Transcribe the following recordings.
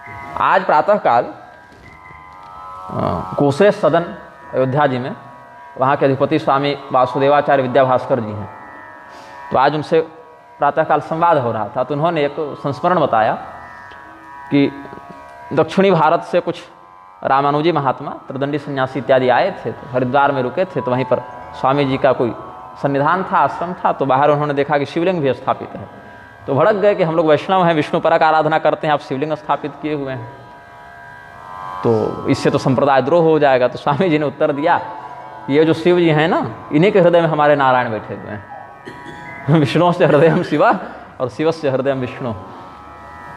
आज प्रातःकाल कोशेश सदन अयोध्या जी में वहाँ के अधिपति स्वामी वासुदेवाचार्य विद्याभास्कर जी हैं। तो आज उनसे प्रातःकाल संवाद हो रहा था, तो उन्होंने एक संस्मरण बताया कि दक्षिणी भारत से कुछ रामानुजी महात्मा, त्रिदंडी सन्यासी इत्यादि आए थे, तो हरिद्वार में रुके थे। तो वहीं पर स्वामी जी का कोई सन्निधान था, आश्रम था। तो बाहर उन्होंने देखा कि शिवलिंग भी स्थापित है। तो भड़क गए कि हम लोग वैष्णव हैं, विष्णु परक आराधना करते हैं, आप शिवलिंग स्थापित किए हुए हैं, तो इससे तो संप्रदाय द्रोह हो जाएगा। तो स्वामी जी ने उत्तर दिया, ये जो शिव जी हैं ना, इन्हीं के हृदय में हमारे नारायण बैठे हुए हैं। विष्णु से हृदय शिवा और शिव से हृदय विष्णु।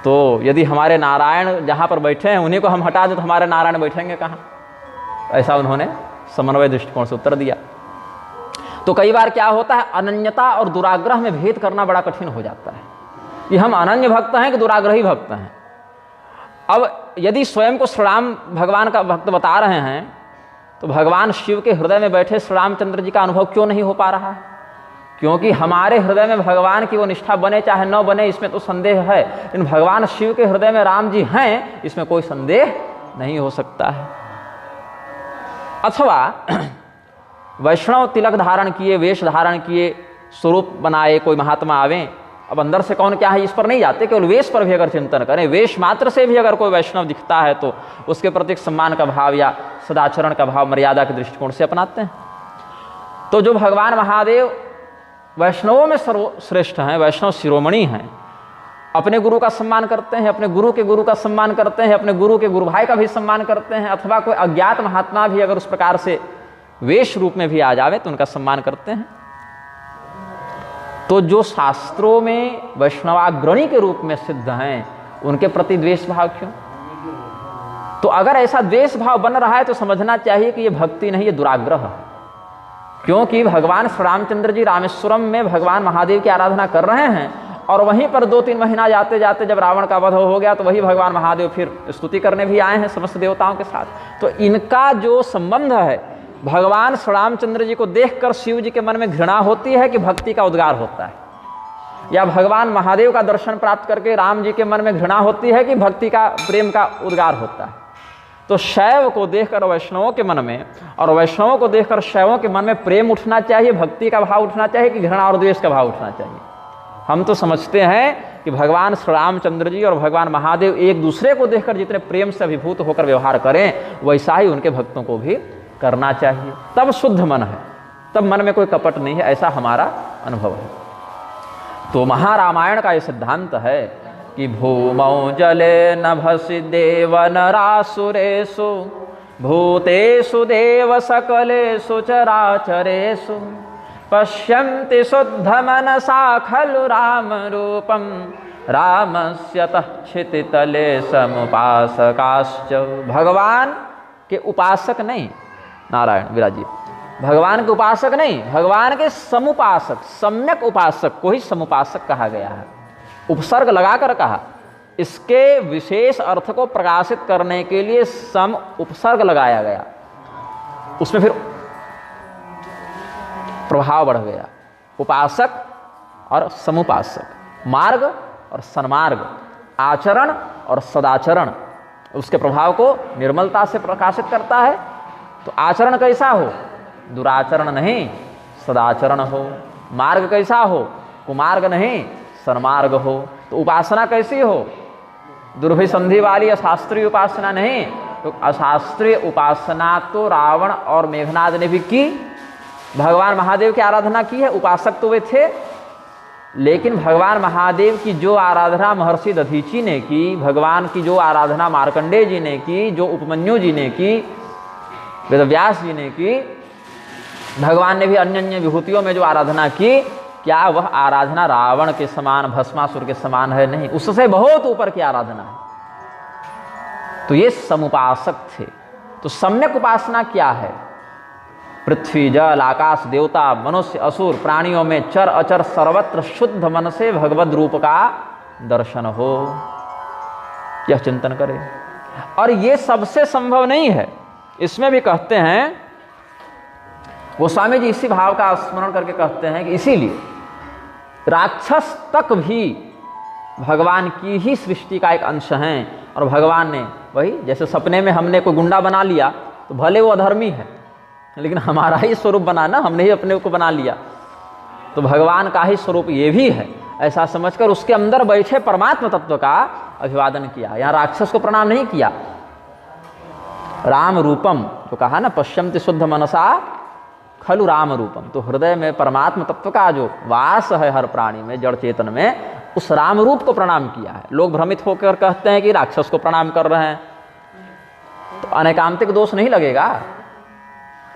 तो यदि हमारे नारायण जहाँ पर बैठे हैं उन्हीं को हम हटा दें तो हमारे नारायण बैठेंगे कहाँ? ऐसा उन्होंने समन्वय दृष्टिकोण से उत्तर दिया। तो कई बार क्या होता है, अनन्यता और दुराग्रह में भेद करना बड़ा कठिन हो जाता है कि हम अनन्य भक्त हैं कि दुराग्रही भक्त हैं। अब यदि स्वयं को श्री राम भगवान का भक्त बता रहे हैं, तो भगवान शिव के हृदय में बैठे श्री रामचंद्र जी का अनुभव क्यों नहीं हो पा रहा है? क्योंकि हमारे हृदय में भगवान की वो निष्ठा बने चाहे न बने, इसमें तो संदेह है, लेकिन भगवान शिव के हृदय में राम जी हैं, इसमें कोई संदेह नहीं हो सकता है। अथवा वैष्णव तिलक धारण किए, वेश धारण किए, स्वरूप बनाए कोई महात्मा आवे, अब अंदर से कौन क्या है इस पर नहीं जाते, केवल वेश पर भी अगर चिंतन करें, वेश मात्र से भी अगर कोई वैष्णव दिखता है तो उसके प्रति सम्मान का भाव या सदाचरण का भाव, मर्यादा के दृष्टिकोण से अपनाते हैं। तो जो भगवान महादेव वैष्णवों में सर्वश्रेष्ठ हैं, वैष्णव शिरोमणि हैं, अपने गुरु का सम्मान करते हैं, अपने गुरु के गुरु का सम्मान करते हैं, अपने गुरु के गुरु भाई का भी सम्मान करते हैं, अथवा कोई अज्ञात महात्मा भी अगर उस प्रकार से वेश रूप में भी आ जावे तो उनका सम्मान करते हैं। तो जो शास्त्रों में वैष्णवाग्रणी के रूप में सिद्ध हैं, उनके प्रति द्वेष भाव क्यों? तो अगर ऐसा द्वेष भाव बन रहा है तो समझना चाहिए कि ये भक्ति नहीं, ये दुराग्रह है। क्योंकि भगवान श्री रामचंद्र जी रामेश्वरम में भगवान महादेव की आराधना कर रहे हैं, और वहीं पर 2-3 महीना जाते जाते जब रावण का वध हो गया तो वही भगवान महादेव फिर स्तुति करने भी आए हैं समस्त देवताओं के साथ। तो इनका जो संबंध है, भगवान श्री रामचंद्र जी को देखकर शिव जी के मन में घृणा होती है कि भक्ति का उद्गार होता है, या भगवान महादेव का दर्शन प्राप्त करके राम जी के मन में घृणा होती है कि भक्ति का, प्रेम का उद्गार होता है। तो शैव को देखकर वैष्णवों के मन में और वैष्णवों को देखकर शैवों के मन में प्रेम उठना चाहिए, भक्ति का भाव उठना चाहिए कि घृणा और द्वेष का भाव उठना चाहिए। हम तो समझते हैं कि भगवान श्री रामचंद्र जी और भगवान महादेव एक दूसरे को देखकर जितने प्रेम से अभिभूत होकर व्यवहार करें, वैसा ही उनके भक्तों को भी करना चाहिए। तब शुद्ध मन है, तब मन में कोई कपट नहीं है, ऐसा हमारा अनुभव है। तो महारामायण का ये सिद्धांत है कि भूमौ जले नभसि देव नरासुरेषु भूतेषु देव सकलेषु चराचरेषु पश्यन्ति शुद्ध मनसा खलु राम रूपम रामस्य तच्छितितले समुपासकाश्च। भगवान के उपासक नहीं, नारायण विराजी, भगवान के उपासक नहीं, भगवान के समुपासक, सम्यक उपासक को ही समुपासक कहा गया है। उपसर्ग लगाकर कहा, इसके विशेष अर्थ को प्रकाशित करने के लिए सम उपसर्ग लगाया गया, उसमें फिर प्रभाव बढ़ गया। उपासक और समुपासक, मार्ग और सन्मार्ग, आचरण और सदाचरण, उसके प्रभाव को निर्मलता से प्रकाशित करता है। तो आचरण कैसा हो? दुराचरण नहीं, सदाचरण हो। मार्ग कैसा हो? कुमार्ग नहीं, सन्मार्ग हो। तो उपासना कैसी हो? दुर्भिसंधि वाली अशास्त्रीय उपासना नहीं। तो अशास्त्रीय उपासना तो रावण और मेघनाद ने भी की, भगवान महादेव की आराधना की है, उपासक तो वे थे। लेकिन भगवान महादेव की जो आराधना महर्षि दधीची ने की, भगवान की जो आराधना मार्कंडेय जी ने की, जो उपमन्यु जी ने की, वेदव्यास जी ने की, भगवान ने भी अन्य अन्य विभूतियों में जो आराधना की, क्या वह आराधना रावण के समान, भस्मासुर के समान है? नहीं, उससे बहुत ऊपर की आराधना है। तो ये समुपासक थे। तो सम्यक उपासना क्या है? पृथ्वी, जल, आकाश, देवता, मनुष्य, असुर, प्राणियों में चर अचर सर्वत्र शुद्ध मन से भगवद रूप का दर्शन हो, यह चिंतन करें। और ये सबसे संभव नहीं है। इसमें भी कहते हैं, गोस्वामी जी इसी भाव का स्मरण करके कहते हैं कि इसीलिए राक्षस तक भी भगवान की ही सृष्टि का एक अंश हैं, और भगवान ने वही, जैसे सपने में हमने कोई गुंडा बना लिया तो भले वो अधर्मी है, लेकिन हमारा ही स्वरूप बना ना, हमने ही अपने को बना लिया, तो भगवान का ही स्वरूप ये भी है, ऐसा समझकर उसके अंदर बैठे परमात्मा तत्व का अभिवादन किया। यहाँ राक्षस को प्रणाम नहीं किया। राम रूपम जो कहा ना, पश्यन्ति शुद्ध मनसा खलु राम रूपम, तो हृदय में परमात्मा तत्व का जो वास है हर प्राणी में, जड़ चेतन में, उस राम रूप को प्रणाम किया है। लोग भ्रमित होकर कहते हैं कि राक्षस को प्रणाम कर रहे हैं, तो अनैकांतिक दोष नहीं लगेगा।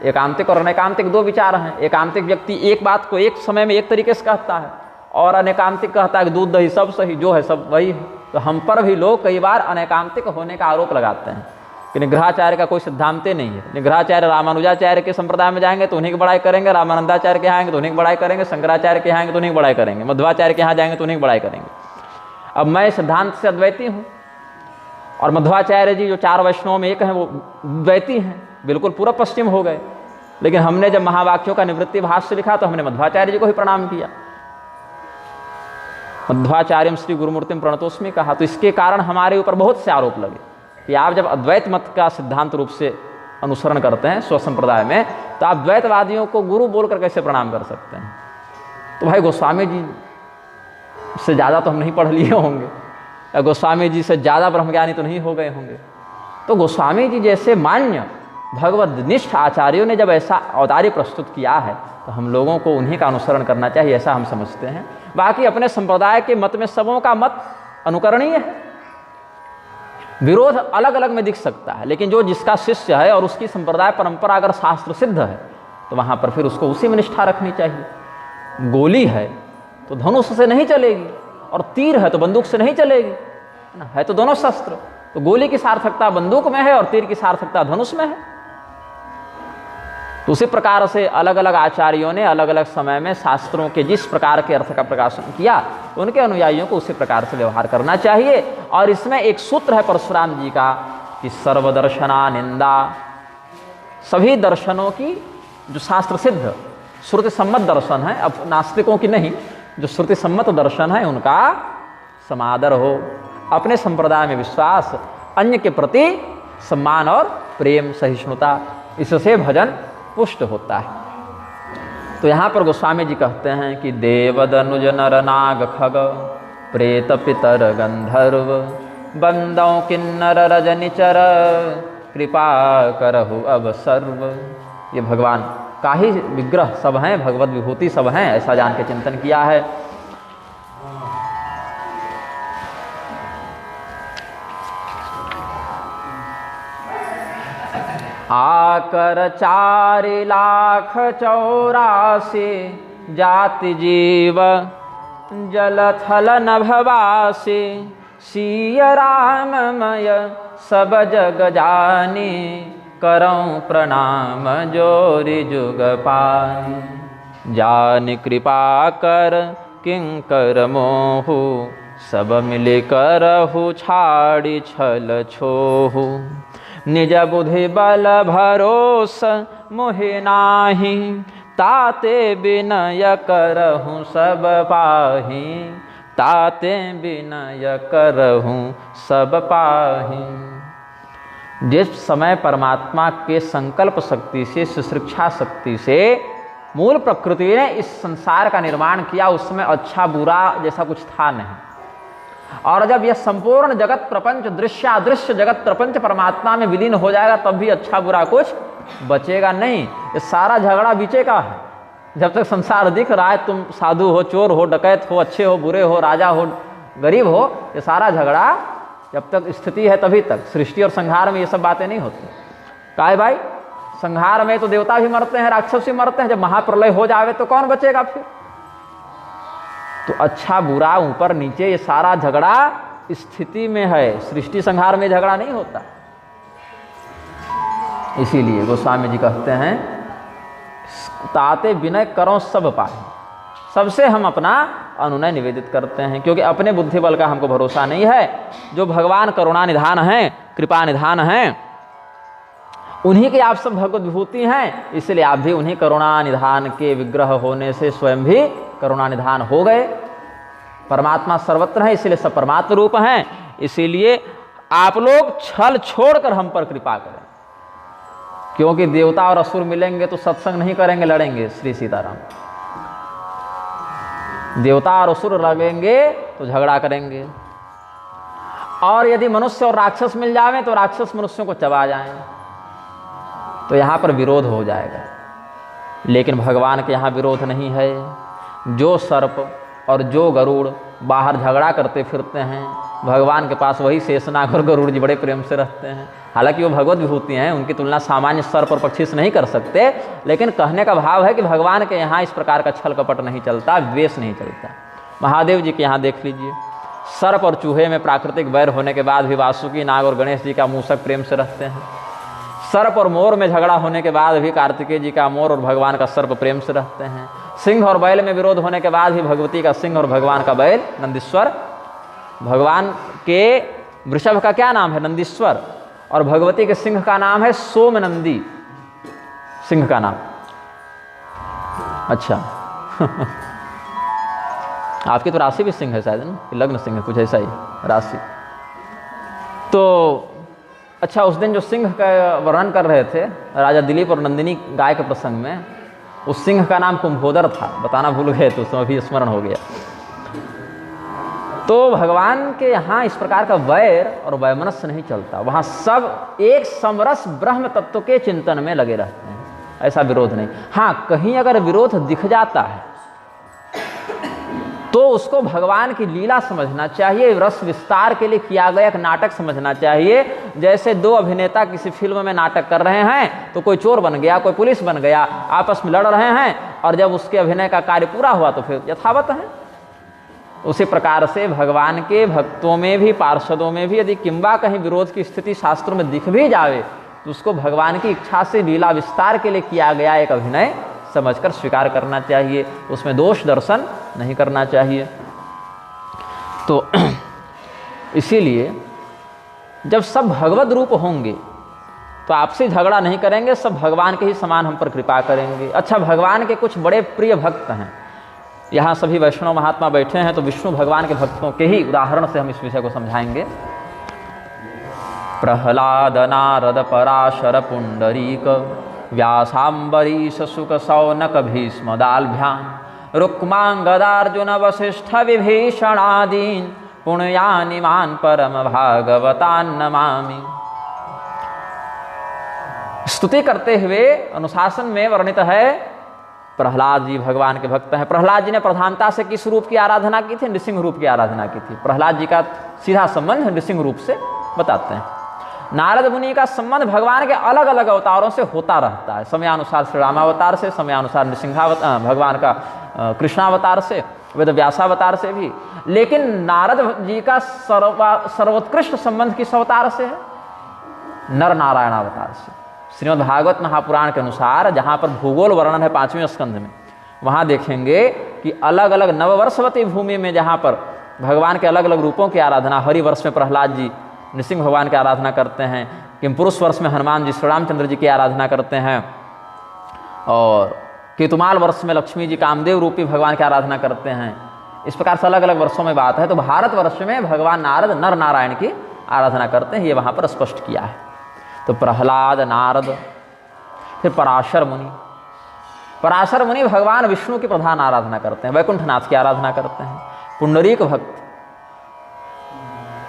एकांतिक और अनैकांतिक दो विचार हैं। एकांतिक व्यक्ति एक बात को एक समय में एक तरीके से कहता है, और अनैकांतिक कहता है कि दूध दही सब सही, जो है सब वही है। तो हम पर भी लोग कई बार अनैकांतिक होने का आरोप लगाते हैं कि निग्रहाचार्य का कोई सिद्धांत नहीं है। निग्रहाचार्य रामानुजाचार्य के संप्रदाय में जाएंगे तो उन्हीं की बड़ाई करेंगे, रामानंदाचार्य के यहाँ आएंगे तो उन्हीं की बड़ाई करेंगे, शंकराचार्य के यहाँ आएंगे तो उन्हीं की बड़ाई करेंगे, मध्वाचार्य के यहाँ जाएंगे तो उन्हीं की बड़ाई करेंगे। अब मैं सिद्धांत से अद्वैती हूँ, और मध्वाचार्य जी जो 4 वैष्णवों में एक हैं वो द्वैती हैं, बिल्कुल पूर्व पश्चिम हो गए। लेकिन हमने जब महावाक्यों का निवृत्ति भाष्य लिखा तो हमने मध्वाचार्य जी को ही प्रणाम किया। मध्वाचार्यम श्री गुरुमूर्तिम प्रणतोस्मि कहा। तो इसके कारण हमारे ऊपर बहुत से आरोप लगे कि आप जब अद्वैत मत का सिद्धांत रूप से अनुसरण करते हैं स्वसंप्रदाय में, तो आप द्वैतवादियों को गुरु बोलकर कैसे प्रणाम कर सकते हैं। तो भाई गोस्वामी जी से ज़्यादा तो हम नहीं पढ़ लिए होंगे, या गोस्वामी जी से ज़्यादा ब्रह्मज्ञानी तो नहीं हो गए होंगे। तो गोस्वामी जी जैसे मान्य भगवदनिष्ठ आचार्यों ने जब ऐसा अवतारी प्रस्तुत किया है, तो हम लोगों को उन्हीं का अनुसरण करना चाहिए, ऐसा हम समझते हैं। बाकी अपने संप्रदाय के मत में सबों का मत अनुकरणीय है, विरोध अलग अलग में दिख सकता है, लेकिन जो जिसका शिष्य है और उसकी संप्रदाय परंपरा अगर शास्त्र सिद्ध है, तो वहाँ पर फिर उसको उसी में निष्ठा रखनी चाहिए। गोली है तो धनुष से नहीं चलेगी, और तीर है तो बंदूक से नहीं चलेगी, है तो दोनों शस्त्र। तो गोली की सार्थकता बंदूक में है और तीर की सार्थकता धनुष में है। तो उसी प्रकार से अलग अलग आचार्यों ने अलग अलग समय में शास्त्रों के जिस प्रकार के अर्थ का प्रकाशन किया, तो उनके अनुयायियों को उसी प्रकार से व्यवहार करना चाहिए। और इसमें एक सूत्र है परशुराम जी का कि सर्वदर्शना निंदा, सभी दर्शनों की जो शास्त्र सिद्ध श्रुति सम्मत दर्शन है, अब नास्तिकों की नहीं, जो श्रुति सम्मत दर्शन है उनका समादर हो, अपने संप्रदाय में विश्वास, अन्य के प्रति सम्मान और प्रेम सहिष्णुता, इससे भजन पुष्ट होता है। तो यहाँ पर गोस्वामी जी कहते हैं कि देवदनुज नर नाग खग प्रेत पितर गंधर्व बंदों किन्नर रजनिचर कृपा करहु अब सर्व। ये भगवान का ही विग्रह सब हैं, भगवत विभूति सब हैं, ऐसा जान के चिंतन किया है। आकर 4,84,00,000 जाति जीव जल थल नभवासी, सिय राममय सब जग जानी, करऊं प्रणाम जोरि जुग पानी। जान कृपा कर किंकर मोहु, सब मिल करहु छाड़ी छल छोहु। निज बुद्धि बल भरोस मोहि नाही, ताते विनय करहूँ सब पाही, ताते विनय करहूँ सब पाही। जिस समय परमात्मा के संकल्प शक्ति से, सुशिक्षा शक्ति से मूल प्रकृति ने इस संसार का निर्माण किया, उसमें अच्छा बुरा जैसा कुछ था नहीं। और जब यह संपूर्ण जगत प्रपंच, दृश्यादृश्य जगत प्रपंच परमात्मा में विलीन हो जाएगा, तब भी अच्छा बुरा कुछ बचेगा नहीं। ये सारा झगड़ा बीचे का है। जब तक संसार दिख रहा है, तुम साधु हो, चोर हो, डकैत हो, अच्छे हो, बुरे हो, राजा हो, गरीब हो, ये सारा झगड़ा जब तक स्थिति है तभी तक। सृष्टि और संहार में ये सब बातें नहीं होती। काहे भाई, संहार में तो देवता भी मरते हैं, राक्षस भी मरते हैं, जब महाप्रलय हो जावे तो कौन बचेगा फिर। तो अच्छा बुरा ऊपर नीचे ये सारा झगड़ा स्थिति में है, सृष्टि संहार में झगड़ा नहीं होता। इसीलिए गोस्वामी जी कहते हैं ताते विनय करो सब पाए, सबसे हम अपना अनुनय निवेदित करते हैं, क्योंकि अपने बुद्धि बल का हमको भरोसा नहीं है। जो भगवान करुणा निधान हैं, कृपा निधान हैं, उन्हीं के आप सब भगवत विभूति हैं, इसलिए आप भी उन्हीं करुणा निधान के विग्रह होने से स्वयं भी करुणा निधान हो गए। परमात्मा सर्वत्र है, इसलिए सब परमात्मा रूप हैं। इसीलिए आप लोग छल छोड़कर हम पर कृपा करें, क्योंकि देवता और असुर मिलेंगे तो सत्संग नहीं करेंगे, लड़ेंगे। श्री सीताराम। देवता और असुर लगेंगे तो झगड़ा करेंगे, और यदि मनुष्य और राक्षस मिल जावे तो राक्षस मनुष्यों को चबा जाएं, तो यहाँ पर विरोध हो जाएगा। लेकिन भगवान के यहाँ विरोध नहीं है। जो सर्प और जो गरुड़ बाहर झगड़ा करते फिरते हैं, भगवान के पास वही शेषनाग और गरुड़ जी बड़े प्रेम से रहते हैं। हालांकि वो भगवत विभूति हैं, उनकी तुलना सामान्य सर्प और पक्षी से नहीं कर सकते, लेकिन कहने का भाव है कि भगवान के यहाँ इस प्रकार का छल कपट नहीं चलता, द्वेष नहीं चलता। महादेव जी के यहाँ देख लीजिए, सर्प और चूहे में प्राकृतिक वैर होने के बाद भी वासुकी नाग और गणेश जी का मूषक प्रेम से रहते हैं। सर्प और मोर में झगड़ा होने के बाद भी कार्तिकेय जी का मोर और भगवान का सर्प प्रेम से रहते हैं। सिंह और बैल में विरोध होने के बाद भी भगवती का सिंह और भगवान का बैल नंदीश्वर। भगवान के वृषभ का क्या नाम है? नंदीश्वर। और भगवती के सिंह का नाम है सोमनंदी, सिंह का नाम। अच्छा आपकी तो राशि भी सिंह है शायद ना, लग्न सिंह है, कुछ ऐसा ही राशि। तो अच्छा, उस दिन जो सिंह का वर्णन कर रहे थे राजा दिलीप और नंदिनी गाय के प्रसंग में, उस सिंह का नाम कुंभोदर था, बताना भूल गए तो उसमें भी स्मरण हो गया। तो भगवान के यहाँ इस प्रकार का वैर और वैमनस्य नहीं चलता, वहाँ सब एक समरस ब्रह्म तत्व के चिंतन में लगे रहते हैं, ऐसा विरोध नहीं। हाँ, कहीं अगर विरोध दिख जाता है तो उसको भगवान की लीला समझना चाहिए, रस विस्तार के लिए किया गया एक नाटक समझना चाहिए। जैसे दो अभिनेता किसी फिल्म में नाटक कर रहे हैं, तो कोई चोर बन गया, कोई पुलिस बन गया, आपस में लड़ रहे हैं, और जब उसके अभिनय का कार्य पूरा हुआ तो फिर यथावत है। उसी प्रकार से भगवान के भक्तों में भी, पार्षदों में भी यदि किंबा कहीं विरोध की स्थिति शास्त्रों में दिख भी जावे, तो उसको भगवान की इच्छा से लीला विस्तार के लिए किया गया एक अभिनय समझकर स्वीकार करना चाहिए, उसमें दोष दर्शन नहीं करना चाहिए। तो इसीलिए जब सब भगवत रूप होंगे तो आपसे झगड़ा नहीं करेंगे, सब भगवान के ही समान हम पर कृपा करेंगे। अच्छा, भगवान के कुछ बड़े प्रिय भक्त हैं, यहाँ सभी वैष्णव महात्मा बैठे हैं, तो विष्णु भगवान के भक्तों के ही उदाहरण से हम इस विषय को समझाएंगे। प्रहलाद नारद पराशर पुंडरीक व्यासाम्बरीश शुक शौनक भीष्म दाल्भ्याम रुक्मांगदार्जुन वसिष्ठ विभीषणादीन पुण्यानिमान परम भागवतान नमामि। स्तुति करते हुए अनुशासन में वर्णित है, प्रहलाद जी भगवान के भक्त हैं। प्रहलाद जी ने प्रधानता से किस रूप की आराधना की थी? नृसिंह रूप की आराधना की थी। प्रहलाद जी का सीधा संबंध नृसिंह रूप से बताते हैं। नारद मुनि का संबंध भगवान के अलग अलग अवतारों से होता रहता है, समयानुसार श्री रामावतार से, समयानुसार नृसिंहावतार भगवान का कृष्णावतार से, वेद व्यासावतार से भी। लेकिन नारद जी का सर्वोत्कृष्ट संबंध किस अवतार से है? नर नारायण अवतार से। श्रीमद् भागवत महापुराण के अनुसार, जहाँ पर भूगोल वर्णन है 5वें स्कंध में, वहाँ देखेंगे कि अलग अलग नववर्षवती भूमि में जहाँ पर भगवान के अलग अलग रूपों की आराधना, हरि वर्ष में प्रहलाद जी नृसिंह भगवान की आराधना करते हैं, किमपुरुष वर्ष में हनुमान जी श्री रामचंद्र जी की आराधना करते हैं, और केतुमाल वर्ष में लक्ष्मी जी कामदेव रूपी भगवान की आराधना करते हैं। इस प्रकार से अलग अलग वर्षों में बात है। तो भारत वर्ष में भगवान नारद नर नारायण की आराधना करते हैं, ये वहाँ पर स्पष्ट किया है। तो प्रहलाद, नारद, फिर पराशर मुनि। पराशर मुनि भगवान विष्णु की प्रधान आराधना करते हैं, वैकुंठनाथ की आराधना करते हैं। पुंडरीक भक्त,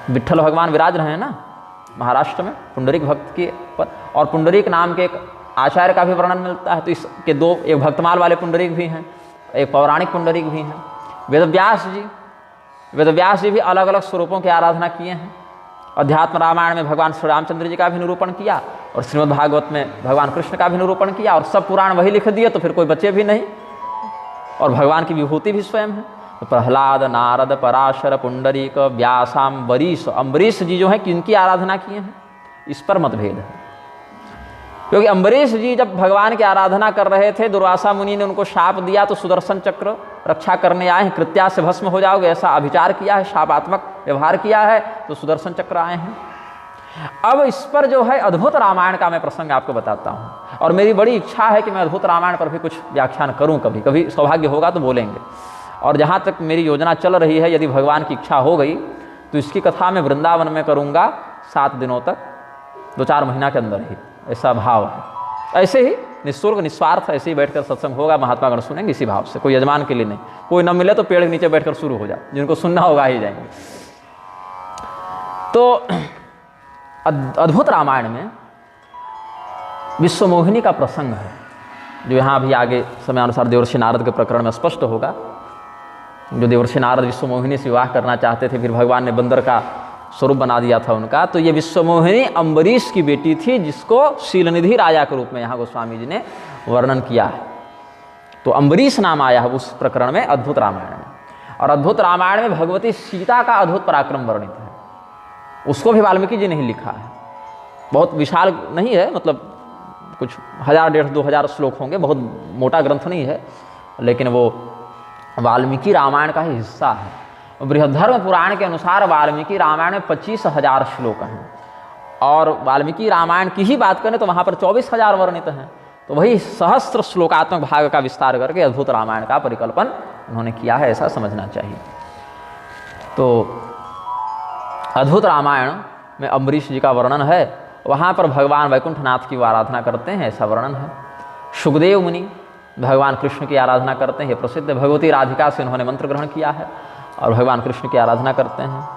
विट्ठल भगवान विराज रहे हैं ना महाराष्ट्र में, पुंडरीक भक्त के पर। और पुंडरीक नाम के एक आचार्य का भी वर्णन मिलता है। तो इसके दो, एक भक्तमाल वाले पुंडरीक भी हैं, एक पौराणिक पुंडरीक भी हैं। वेदव्यास जी भी अलग अलग स्वरूपों की आराधना किए हैं। अध्यात्म रामायण में भगवान श्री रामचंद्र जी का भी निरूपण किया, और श्रीमद् भागवत में भगवान कृष्ण का भी निरूपण किया, और सब पुराण वही लिख दिए, तो फिर कोई बचे भी नहीं, और भगवान की विभूति भी स्वयं है। तो प्रहलाद, नारद, पराशर, पुंडरीक, व्यासाम्बरीश, अम्बरीश जी जो हैं किनकी आराधना किए हैं, इस पर मतभेद है। क्योंकि अम्बरीश जी जब भगवान की आराधना कर रहे थे, दुर्वासा मुनि ने उनको शाप दिया, तो सुदर्शन चक्र रक्षा करने आए हैं, कृत्या से भस्म हो जाओगे, ऐसा अभिचार किया है, शापात्मक व्यवहार किया है, तो सुदर्शन चक्र आए हैं। अब इस पर जो है अद्भुत रामायण का मैं प्रसंग आपको बताता हूँ, और मेरी बड़ी इच्छा है कि मैं अद्भुत रामायण पर भी कुछ व्याख्यान करूँ, कभी कभी सौभाग्य होगा तो बोलेंगे। और जहाँ तक मेरी योजना चल रही है, यदि भगवान की इच्छा हो गई तो इसकी कथा मैं वृंदावन में करूँगा, 7 दिनों तक, 2-4 महीना के अंदर ही, ऐसा भाव है। ऐसे ही निःशुल्क निस्वार्थ ऐसे ही बैठकर सत्संग होगा, महात्मागण सुनेंगे इसी भाव से, कोई यजमान के लिए नहीं। कोई न मिले तो पेड़ के नीचे बैठकर शुरू हो जाओ, जिनको सुनना होगा ही जाएंगे। तो अद्भुत रामायण में विश्वमोहिनी का प्रसंग है, जो यहाँ भी आगे समयानुसार देवर्षि नारद के प्रकरण में स्पष्ट होगा। जो देवर्षि नारद विश्वमोहिनी से विवाह करना चाहते थे, फिर भगवान ने बंदर का स्वरूप बना दिया था उनका। तो ये विश्वमोहिनी अम्बरीश की बेटी थी, जिसको शीलनिधि राजा के रूप में यहाँ गोस्वामी जी ने वर्णन किया है। तो अम्बरीश नाम आया है उस प्रकरण में, अद्भुत रामायण में। और अद्भुत रामायण में भगवती सीता का अद्भुत पराक्रम वर्णित है, उसको भी वाल्मीकि जी ने ही लिखा है। बहुत विशाल नहीं है, मतलब कुछ 1000-1500-2000 श्लोक होंगे, बहुत मोटा ग्रंथ नहीं है, लेकिन वो वाल्मीकि रामायण का ही हिस्सा है। बृहद्धर्म पुराण के अनुसार वाल्मीकि रामायण में 25,000 श्लोक हैं, और वाल्मीकि रामायण की ही बात करें तो वहाँ पर 24,000 वर्णित हैं। तो वही सहस्त्र श्लोकात्मक भाग का विस्तार करके अद्भुत रामायण का परिकल्पन उन्होंने किया है, ऐसा समझना चाहिए। तो अद्भुत रामायण में अम्बरीश जी का वर्णन है, वहाँ पर भगवान वैकुंठनाथ की आराधना करते हैं, ऐसा वर्णन है। सुखदेव मुनि भगवान कृष्ण की आराधना करते हैं, प्रसिद्ध भगवती राधिका से उन्होंने मंत्र ग्रहण किया है और भगवान कृष्ण की आराधना करते हैं।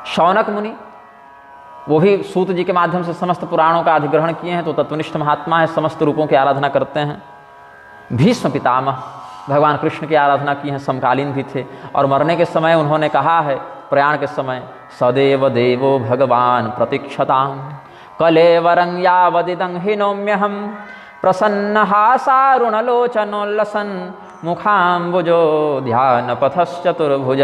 शौनक मुनि, वो भी सूत जी के माध्यम से समस्त पुराणों का अधिग्रहण किए हैं, तो तत्वनिष्ठ महात्मा है, समस्त रूपों की आराधना करते हैं। भीष्म पितामह भगवान कृष्ण की आराधना की है, समकालीन भी थे, और मरने के समय उन्होंने कहा है, प्रयाण के समय, सदैव देवो भगवान प्रतीक्षताम कलेवरं यावदिदं हिनोम्यहं प्रसन्नहासारुणलोचनोल्लसन् मुखाम्बुजो ध्यान पथश्चतुर्भुज।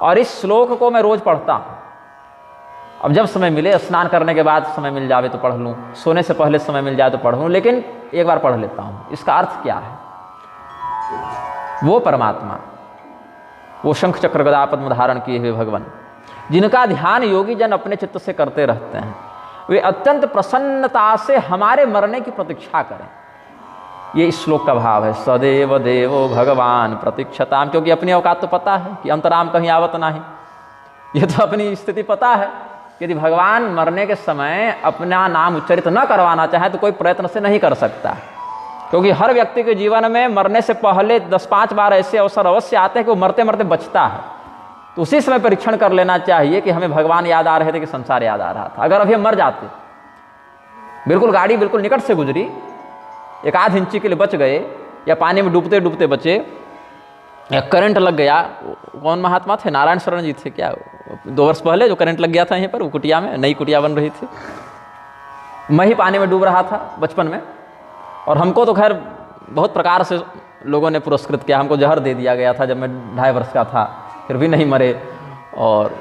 और इस श्लोक को मैं रोज पढ़ता हूँ। अब जब समय मिले, स्नान करने के बाद समय मिल जावे तो पढ़ लूँ, सोने से पहले समय मिल जाए तो पढ़ लूँ, लेकिन एक बार पढ़ लेता हूँ। इसका अर्थ क्या है? वो परमात्मा, वो शंख चक्र गदा पद्म धारण किए हुए भगवान, जिनका ध्यान योगी जन अपने चित्त से करते रहते हैं, वे अत्यंत प्रसन्नता से हमारे मरने की प्रतीक्षा करें। ये इस श्लोक का भाव है, सदैव देवो भगवान प्रतीक्षताम। क्योंकि अपनी औकात तो पता है कि अंतराम कहीं आवत नहीं, ये तो अपनी स्थिति पता है। यदि भगवान मरने के समय अपना नाम उच्चरित न करवाना चाहे तो कोई प्रयत्न से नहीं कर सकता, क्योंकि हर व्यक्ति के जीवन में मरने से पहले 10-5 बार ऐसे अवसर अवश्य आते हैं कि वो मरते मरते बचता है। तो उसी समय परीक्षण कर लेना चाहिए कि हमें भगवान याद आ रहे थे कि संसार याद आ रहा था। अगर अभी हम मर जाते, बिल्कुल गाड़ी बिल्कुल निकट से गुजरी, 1/2 इंची के लिए बच गए, या पानी में डूबते डूबते बचे, या करंट लग गया। कौन महात्मा थे? नारायण शरण जी थे क्या? 2 वर्ष पहले जो करंट लग गया था यहीं पर, वो कुटिया में, नई कुटिया बन रही थी, मैं ही पानी में डूब रहा था बचपन में। और हमको तो खैर बहुत प्रकार से लोगों ने पुरस्कृत किया, हमको जहर दे दिया गया था जब मैं 2.5 वर्ष का था, फिर भी नहीं मरे। और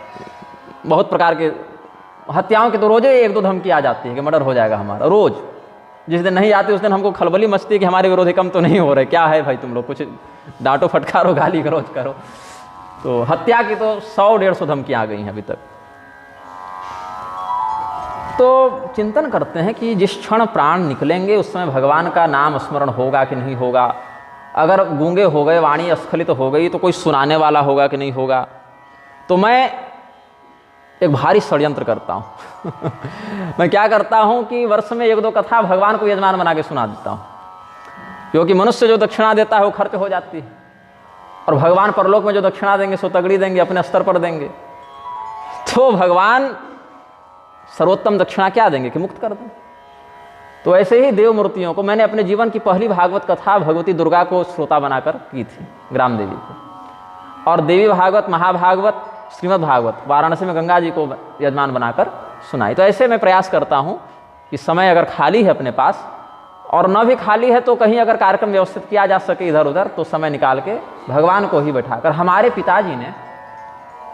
बहुत प्रकार के हत्याओं के तो रोज़ 1-2 धमकी आ जाती है कि मर्डर हो जाएगा हमारा, रोज़। जिस दिन नहीं आती उस दिन हमको खलबली मचती है कि हमारे विरोधी कम तो नहीं हो रहे, क्या है भाई तुम लोग, कुछ डांटो फटकारो, गाली गलौज करो। तो हत्या की तो 100-150 धमकियाँ आ गई हैं अभी तक। तो चिंतन करते हैं कि जिस क्षण प्राण निकलेंगे उस समय भगवान का नाम स्मरण होगा कि नहीं होगा। अगर गूंगे हो गए, वाणी स्खलित हो गई, तो कोई सुनाने वाला होगा कि नहीं होगा। तो मैं एक भारी षड्यंत्र करता हूँ मैं क्या करता हूँ कि वर्ष में 1-2 कथा भगवान को यजमान बना के सुना देता हूँ, क्योंकि मनुष्य जो दक्षिणा देता है वो खर्च हो जाती है, और भगवान परलोक में जो दक्षिणा देंगे सो तगड़ी देंगे, अपने स्तर पर देंगे। तो भगवान सर्वोत्तम दक्षिणा क्या देंगे कि मुक्त कर दें। तो ऐसे ही देव मूर्तियों को मैंने अपने जीवन की पहली भागवत कथा भगवती दुर्गा को श्रोता बनाकर की थी, ग्राम देवी को, और देवी भागवत, महाभागवत, श्रीमद् भागवत वाराणसी में गंगा जी को यजमान बनाकर सुनाई। तो ऐसे मैं प्रयास करता हूँ कि समय अगर खाली है अपने पास, और न भी खाली है तो कहीं अगर कार्यक्रम व्यवस्थित किया जा सके इधर उधर, तो समय निकाल के भगवान को ही बैठाकर। हमारे पिताजी ने,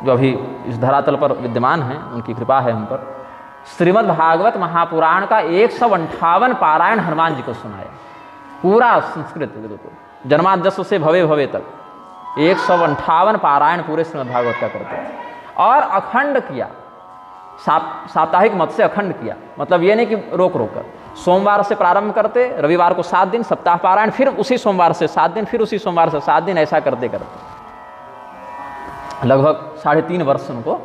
जो अभी इस धरातल पर विद्यमान हैं, उनकी कृपा है हम पर, श्रीमद् भागवत महापुराण का 158 पारायण हनुमान जी को सुनाया, पूरा संस्कृत, जन्माद्यस्व से भवे भवे तक 158 पारायण पूरे श्रीमद् भागवत का करते हैं। और अखंड किया, साप्ताहिक मत से अखंड किया, मतलब ये नहीं कि रोक रोक कर, सोमवार से प्रारंभ करते, रविवार को 7 दिन सप्ताह पारायण, फिर उसी सोमवार से 7 दिन, फिर उसी सोमवार से 7 दिन, ऐसा करते करते लगभग 3.5 वर्ष उनको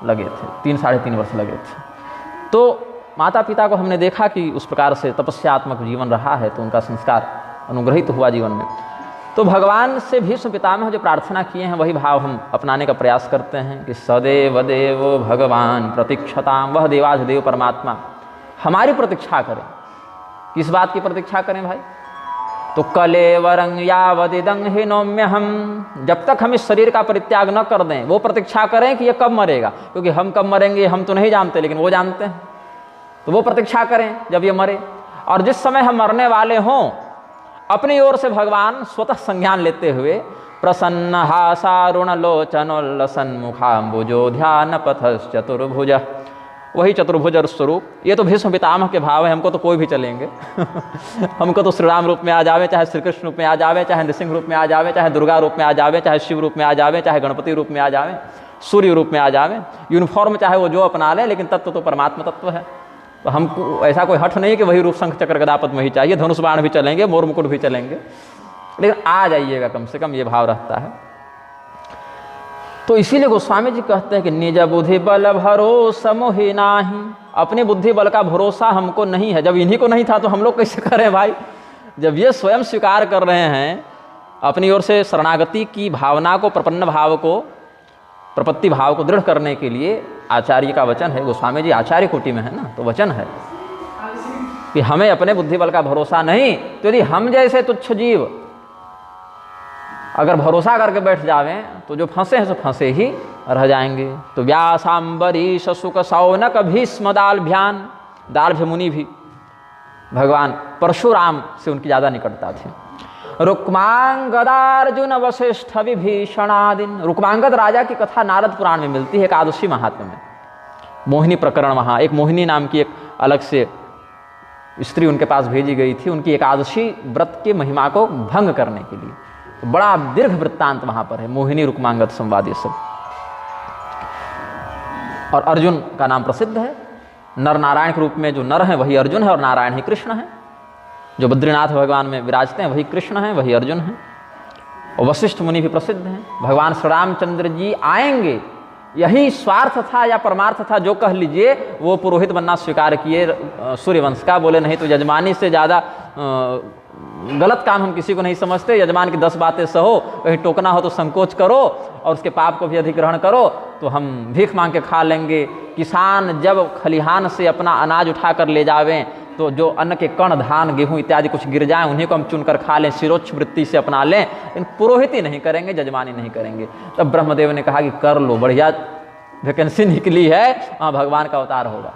लगे थे, 3 साढ़े 3 वर्ष लगे थे। तो माता पिता को हमने देखा कि उस प्रकार से तपस्यात्मक जीवन रहा है, तो उनका संस्कार अनुग्रहित हुआ जीवन में। तो भगवान से भीष्म पितामह जो प्रार्थना किए हैं वही भाव हम अपनाने का प्रयास करते हैं कि सदैव देवो भगवान प्रतीक्षताम, वह देवाधिदेव परमात्मा हमारी प्रतीक्षा करें। किस बात की प्रतीक्षा करें भाई? तो कलेवरं यावदिदं हि नौम्य, हम जब तक हम इस शरीर का परित्याग न कर दें वो प्रतीक्षा करें कि ये कब मरेगा, क्योंकि हम कब मरेंगे हम तो नहीं जानते, लेकिन वो जानते हैं। तो वो प्रतीक्षा करें जब ये मरे, और जिस समय हम मरने वाले हों अपनी ओर से भगवान स्वतः संज्ञान लेते हुए प्रसन्न हासारुण लोचनोल्लसन्मुखाम्बुजो ध्यान पथश्चतुर्भुज, वही चतुर्भुज स्वरूप। ये तो भीष्म पितामह के भाव है, हमको तो कोई भी चलेंगे हमको तो श्री राम रूप में आ जावे, चाहे श्री कृष्ण रूप में आ जावे, चाहे नृसिंह रूप में आ जावे, चाहे दुर्गा रूप में आ जावे, चाहे शिव रूप में आ जावे, चाहे गणपति रूप में आ जावे, सूर्य रूप में आ जावे, यूनिफॉर्म चाहे वो जो अपना ले, लेकिन तत्व तो परमात्मा तत्व है। तो हमको ऐसा कोई हठ नहीं कि वही रूप शंख चक्र गदा पद्म ही चाहिए, धनुष बाण भी चलेंगे, मोर मुकुट भी चलेंगे, लेकिन आ जाइएगा कम से कम, ये भाव रहता है। तो इसीलिए गोस्वामी जी कहते हैं कि निज बुद्धि बल भरोसा मोहि नाही, अपने बुद्धि बल का भरोसा हमको नहीं है। जब इन्हीं को नहीं था तो हम लोग कैसे करें भाई? जब ये स्वयं स्वीकार कर रहे हैं अपनी ओर से शरणागति की भावना को, प्रपन्न भाव को, प्रपत्ति भाव को दृढ़ करने के लिए आचार्य का वचन है, गोस्वामी जी आचार्य कोटि में है ना, तो वचन है कि हमें अपने बुद्धि बल का भरोसा नहीं। तो यदि हम जैसे तुच्छ जीव अगर भरोसा करके बैठ जावें तो जो फंसे हैं सो फंसे ही रह जाएंगे। तो व्यासाम्बरीश शुक सौनक भीष्म दाल्भ्यान, दाल्भ्य मुनि भी भगवान परशुराम से उनकी ज़्यादा निकटता थी। रुक्मांगदार्जुन वशिष्ठ विभीषणादिन, रुक्मांगद राजा की कथा नारद पुराण में मिलती है, एकादशी महात्म्य में। मोहिनी प्रकरण, वहाँ एक मोहिनी नाम की एक अलग से स्त्री उनके पास भेजी गई थी, उनकी एकादशी व्रत की महिमा को भंग करने के लिए। तो बड़ा दीर्घ वृत्तांत वहाँ पर है, मोहिनी रुक्मांगद संवाद ये सब। और अर्जुन का नाम प्रसिद्ध है, नर नारायण के रूप में जो नर हैं वही अर्जुन है और नारायण ही कृष्ण है। जो बद्रीनाथ भगवान में विराजते हैं वही कृष्ण हैं, वही अर्जुन हैं। और वशिष्ठ मुनि भी प्रसिद्ध हैं। भगवान श्री रामचंद्र जी आएंगे, यही स्वार्थ था या परमार्थ था जो कह लीजिए, वो पुरोहित बनना स्वीकार किए सूर्यवंश का। बोले नहीं तो यजमानी से ज़्यादा गलत काम हम किसी को नहीं समझते। यजमान की 10 बातें सहो, कहीं टोकना हो तो संकोच करो और उसके पाप को भी अधिग्रहण करो, तो हम भीख मांग के खा लेंगे। किसान जब खलिहान से अपना अनाज उठा कर ले जावें तो जो अन्न के कण, धान, गेहूं इत्यादि कुछ गिर जाएं उन्हीं को हम चुनकर खा लें, शिरोच्छ वृत्ति से अपना लें, इन पुरोहित ही नहीं करेंगे, यजमानी नहीं करेंगे। तब ब्रह्मदेव ने कहा कि कर लो, बढ़िया वैकेंसी निकली है, वहाँ भगवान का अवतार होगा।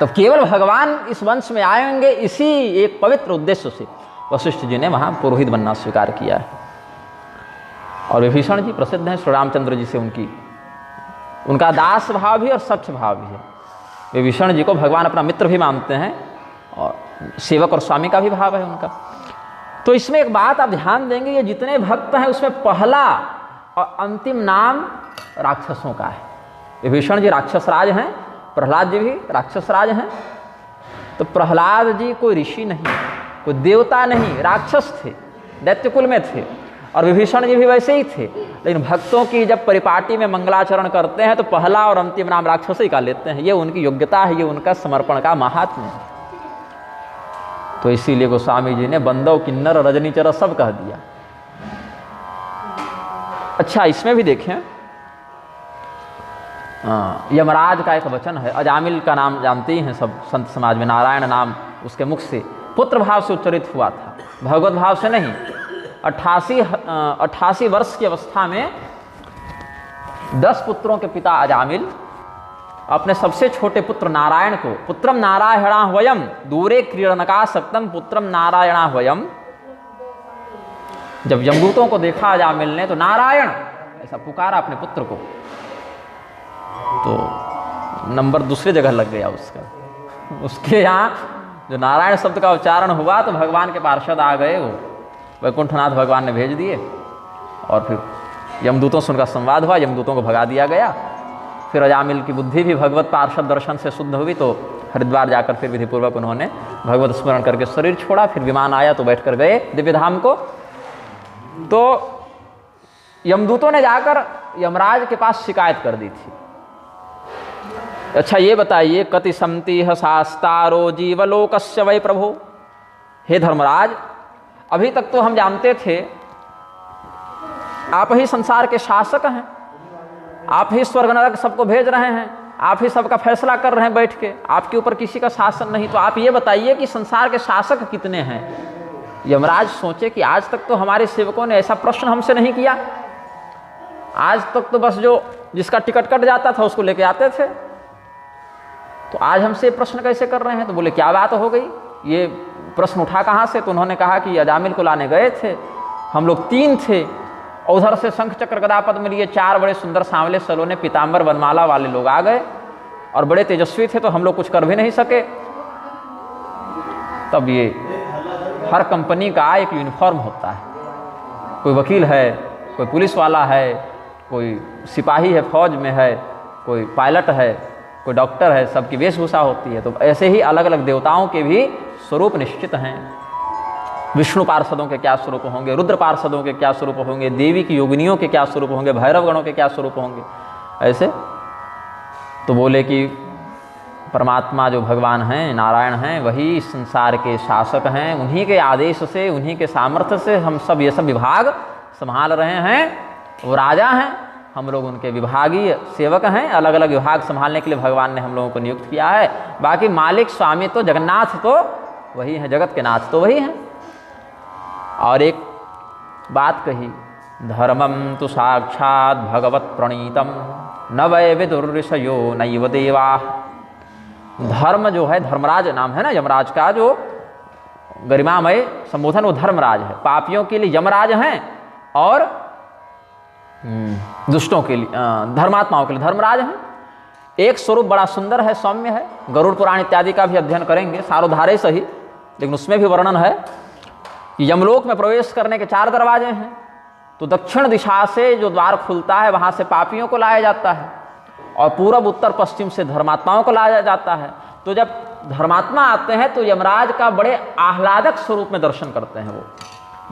तब केवल भगवान इस वंश में आएंगे, इसी एक पवित्र उद्देश्य से वशिष्ठ जी ने वहाँ पुरोहित बनना स्वीकार किया है। और विभीषण जी प्रसिद्ध हैं श्री रामचंद्र जी से उनका दास भाव भी और सख्य भाव भी है। विभीषण जी को भगवान अपना मित्र भी मानते हैं और सेवक और स्वामी का भी भाव है उनका। तो इसमें एक बात आप ध्यान देंगे, ये जितने भक्त हैं उसमें पहला और अंतिम नाम राक्षसों का है। विभीषण जी राक्षस राज हैं, प्रहलाद जी भी राक्षस राज हैं। तो प्रहलाद जी कोई ऋषि नहीं, कोई देवता नहीं, राक्षस थे, दैत्य कुल में थे। और विभीषण जी भी वैसे ही थे। लेकिन भक्तों की जब परिपाटी में मंगलाचरण करते हैं तो पहला और अंतिम नाम राक्षस ही का लेते हैं। ये उनकी योग्यता है, ये उनका समर्पण का महात्म्य है। तो इसीलिए गोस्वामी जी ने बंदव, किन्नर, रजनीचर सब कह दिया। अच्छा, इसमें भी देखें, यमराज का एक वचन है। अजामिल का नाम जानते ही हैं सब संत समाज में, नारायण नाम उसके मुख से पुत्र भाव से उच्चरित हुआ था, भगवत भाव से नहीं। 88 वर्ष की अवस्था में 10 पुत्रों के पिता अजामिल अपने सबसे छोटे पुत्र नारायण को, पुत्रम नारायणा वयम दूरे क्रीडनका सक्तम पुत्रम नारायणा वयम, जब यमदूतों को देखा अजामिल ने तो नारायण ऐसा पुकारा अपने पुत्र को, तो नंबर दूसरी जगह लग गया उसका। उसके यहाँ जो नारायण शब्द का उच्चारण हुआ तो भगवान के पार्षद आ गए, वो वैकुंठनाथ भगवान ने भेज दिए और फिर यमदूतों से उनका संवाद हुआ, यमदूतों को भगा दिया गया। फिर अजामिल की बुद्धि भी भगवत पार्षद दर्शन से शुद्ध हुई, तो हरिद्वार जाकर फिर विधिपूर्वक उन्होंने भगवत स्मरण करके शरीर छोड़ा। फिर विमान आया तो बैठकर गए दिव्य धाम को। तो यमदूतों ने जाकर यमराज के पास शिकायत कर दी थी। अच्छा ये बताइए, कति समति शास्तारो जीवलोकस्य वै प्रभो। हे धर्मराज, अभी तक तो हम जानते थे आप ही संसार के शासक हैं, आप ही स्वर्ग नरक सबको भेज रहे हैं, आप ही सबका फैसला कर रहे हैं बैठ के, आपके ऊपर किसी का शासन नहीं। तो आप ये बताइए कि संसार के शासक कितने हैं। यमराज सोचे कि आज तक तो हमारे सेवकों ने ऐसा प्रश्न हमसे नहीं किया, आज तक तो बस जो जिसका टिकट कट जाता था उसको लेके आते थे, तो आज हमसे प्रश्न कैसे कर रहे हैं। तो बोले क्या बात हो गई, ये प्रश्न उठा कहाँ से। तो उन्होंने कहा कि अजामिल को लाने गए थे, हम लोग 3 थे, उधर से शंख चक्र गदा पद्म लिए 4 बड़े सुंदर सांवले सलोने पीताम्बर वनमाला वाले लोग आ गए और बड़े तेजस्वी थे, तो हम लोग कुछ कर भी नहीं सके। तब ये हर कंपनी का एक यूनिफॉर्म होता है, कोई वकील है, कोई पुलिस वाला है, कोई सिपाही है फौज में है, कोई पायलट है, कोई डॉक्टर है, सबकी वेशभूषा होती है। तो ऐसे ही अलग अलग देवताओं के भी स्वरूप निश्चित हैं। विष्णु पार्षदों के क्या स्वरूप होंगे, रुद्र पार्षदों के क्या स्वरूप होंगे, देवी की योगिनियों के क्या स्वरूप होंगे, भैरव गणों के क्या स्वरूप होंगे, ऐसे। तो बोले कि परमात्मा जो भगवान हैं, नारायण हैं, वही संसार के शासक हैं, उन्हीं के आदेश से, उन्हीं के सामर्थ्य से हम सब ये सब विभाग संभाल रहे हैं। वो राजा हैं, हम लोग उनके विभागीय सेवक हैं, अलग अलग विभाग संभालने के लिए भगवान ने हम लोगों को नियुक्त किया है। बाकी मालिक स्वामी तो जगन्नाथ तो वही हैं, जगत के नाथ तो वही हैं। और एक बात कही, धर्मम तो साक्षात भगवत प्रणीतम न वै विदुर्ऋषयो नैव देवा। धर्म जो है, धर्मराज नाम है ना यमराज का, जो गरिमामय संबोधन, वो धर्मराज है। पापियों के लिए यमराज हैं और दुष्टों के लिए, धर्मात्माओं के लिए धर्मराज हैं। एक स्वरूप बड़ा सुंदर है, सौम्य है। गरुड़ पुराण इत्यादि का भी अध्ययन करेंगे, सारोधारे सही, लेकिन उसमें भी वर्णन है कि यमलोक में प्रवेश करने के 4 दरवाजे हैं। तो दक्षिण दिशा से जो द्वार खुलता है वहाँ से पापियों को लाया जाता है और पूरब उत्तर पश्चिम से धर्मात्माओं को लाया जाता है। तो जब धर्मात्मा आते हैं तो यमराज का बड़े आह्लादक स्वरूप में दर्शन करते हैं, वो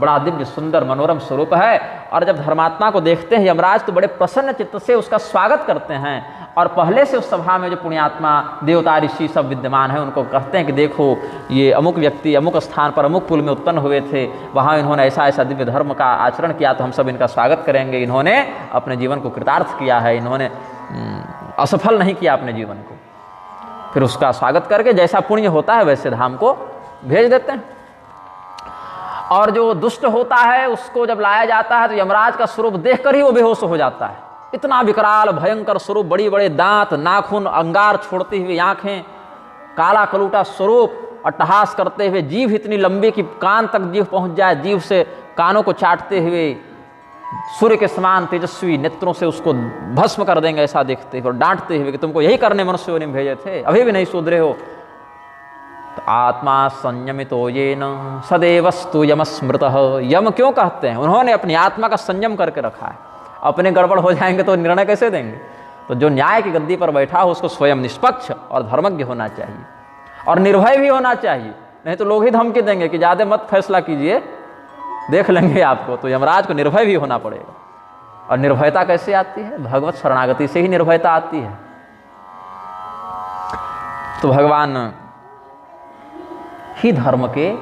बड़ा दिव्य सुंदर मनोरम स्वरूप है। और जब धर्मात्मा को देखते हैं यमराज तो बड़े प्रसन्न चित्त से उसका स्वागत करते हैं। और पहले से उस सभा में जो पुण्यात्मा देवता ऋषि सब विद्यमान हैं उनको कहते हैं कि देखो ये अमुक व्यक्ति अमुक स्थान पर अमुक कुल में उत्पन्न हुए थे, वहाँ इन्होंने ऐसा ऐसा दिव्य धर्म का आचरण किया, तो हम सब इनका स्वागत करेंगे। इन्होंने अपने जीवन को कृतार्थ किया है, इन्होंने असफल नहीं किया अपने जीवन को। फिर उसका स्वागत करके जैसा पुण्य होता है वैसे धाम को भेज देते हैं। और जो दुष्ट होता है उसको जब लाया जाता है तो यमराज का स्वरूप देखकर ही वो बेहोश हो जाता है। इतना विकराल भयंकर स्वरूप, बड़ी बड़े दांत, नाखून, अंगार छोड़ती हुई आंखें, काला कलूटा स्वरूप, अट्टहास करते हुए, जीभ इतनी लंबी कि कान तक जीभ पहुंच जाए, जीभ से कानों को चाटते हुए, सूर्य के समान तेजस्वी नेत्रों से उसको भस्म कर देंगे ऐसा देखते हुए और डांटते हुए कि तुमको यही करने मनुष्यों ने भेजे थे, अभी भी नहीं सुधरे हो। तो आत्मा संयमितो येन सदैवस्तु यम स्मृतः। यम क्यों कहते हैं? उन्होंने अपनी आत्मा का संयम करके रखा है। अपने गड़बड़ हो जाएंगे तो निर्णय कैसे देंगे? तो जो न्याय की गद्दी पर बैठा हो उसको स्वयं निष्पक्ष और धर्मज्ञ होना चाहिए और निर्भय भी होना चाहिए, नहीं तो लोग ही धमकी देंगे कि ज़्यादा मत फैसला कीजिए, देख लेंगे आपको। तो यमराज को निर्भय भी होना पड़ेगा। और निर्भयता कैसे आती है? भगवत शरणागति से ही निर्भयता आती है। तो भगवान ही धर्म के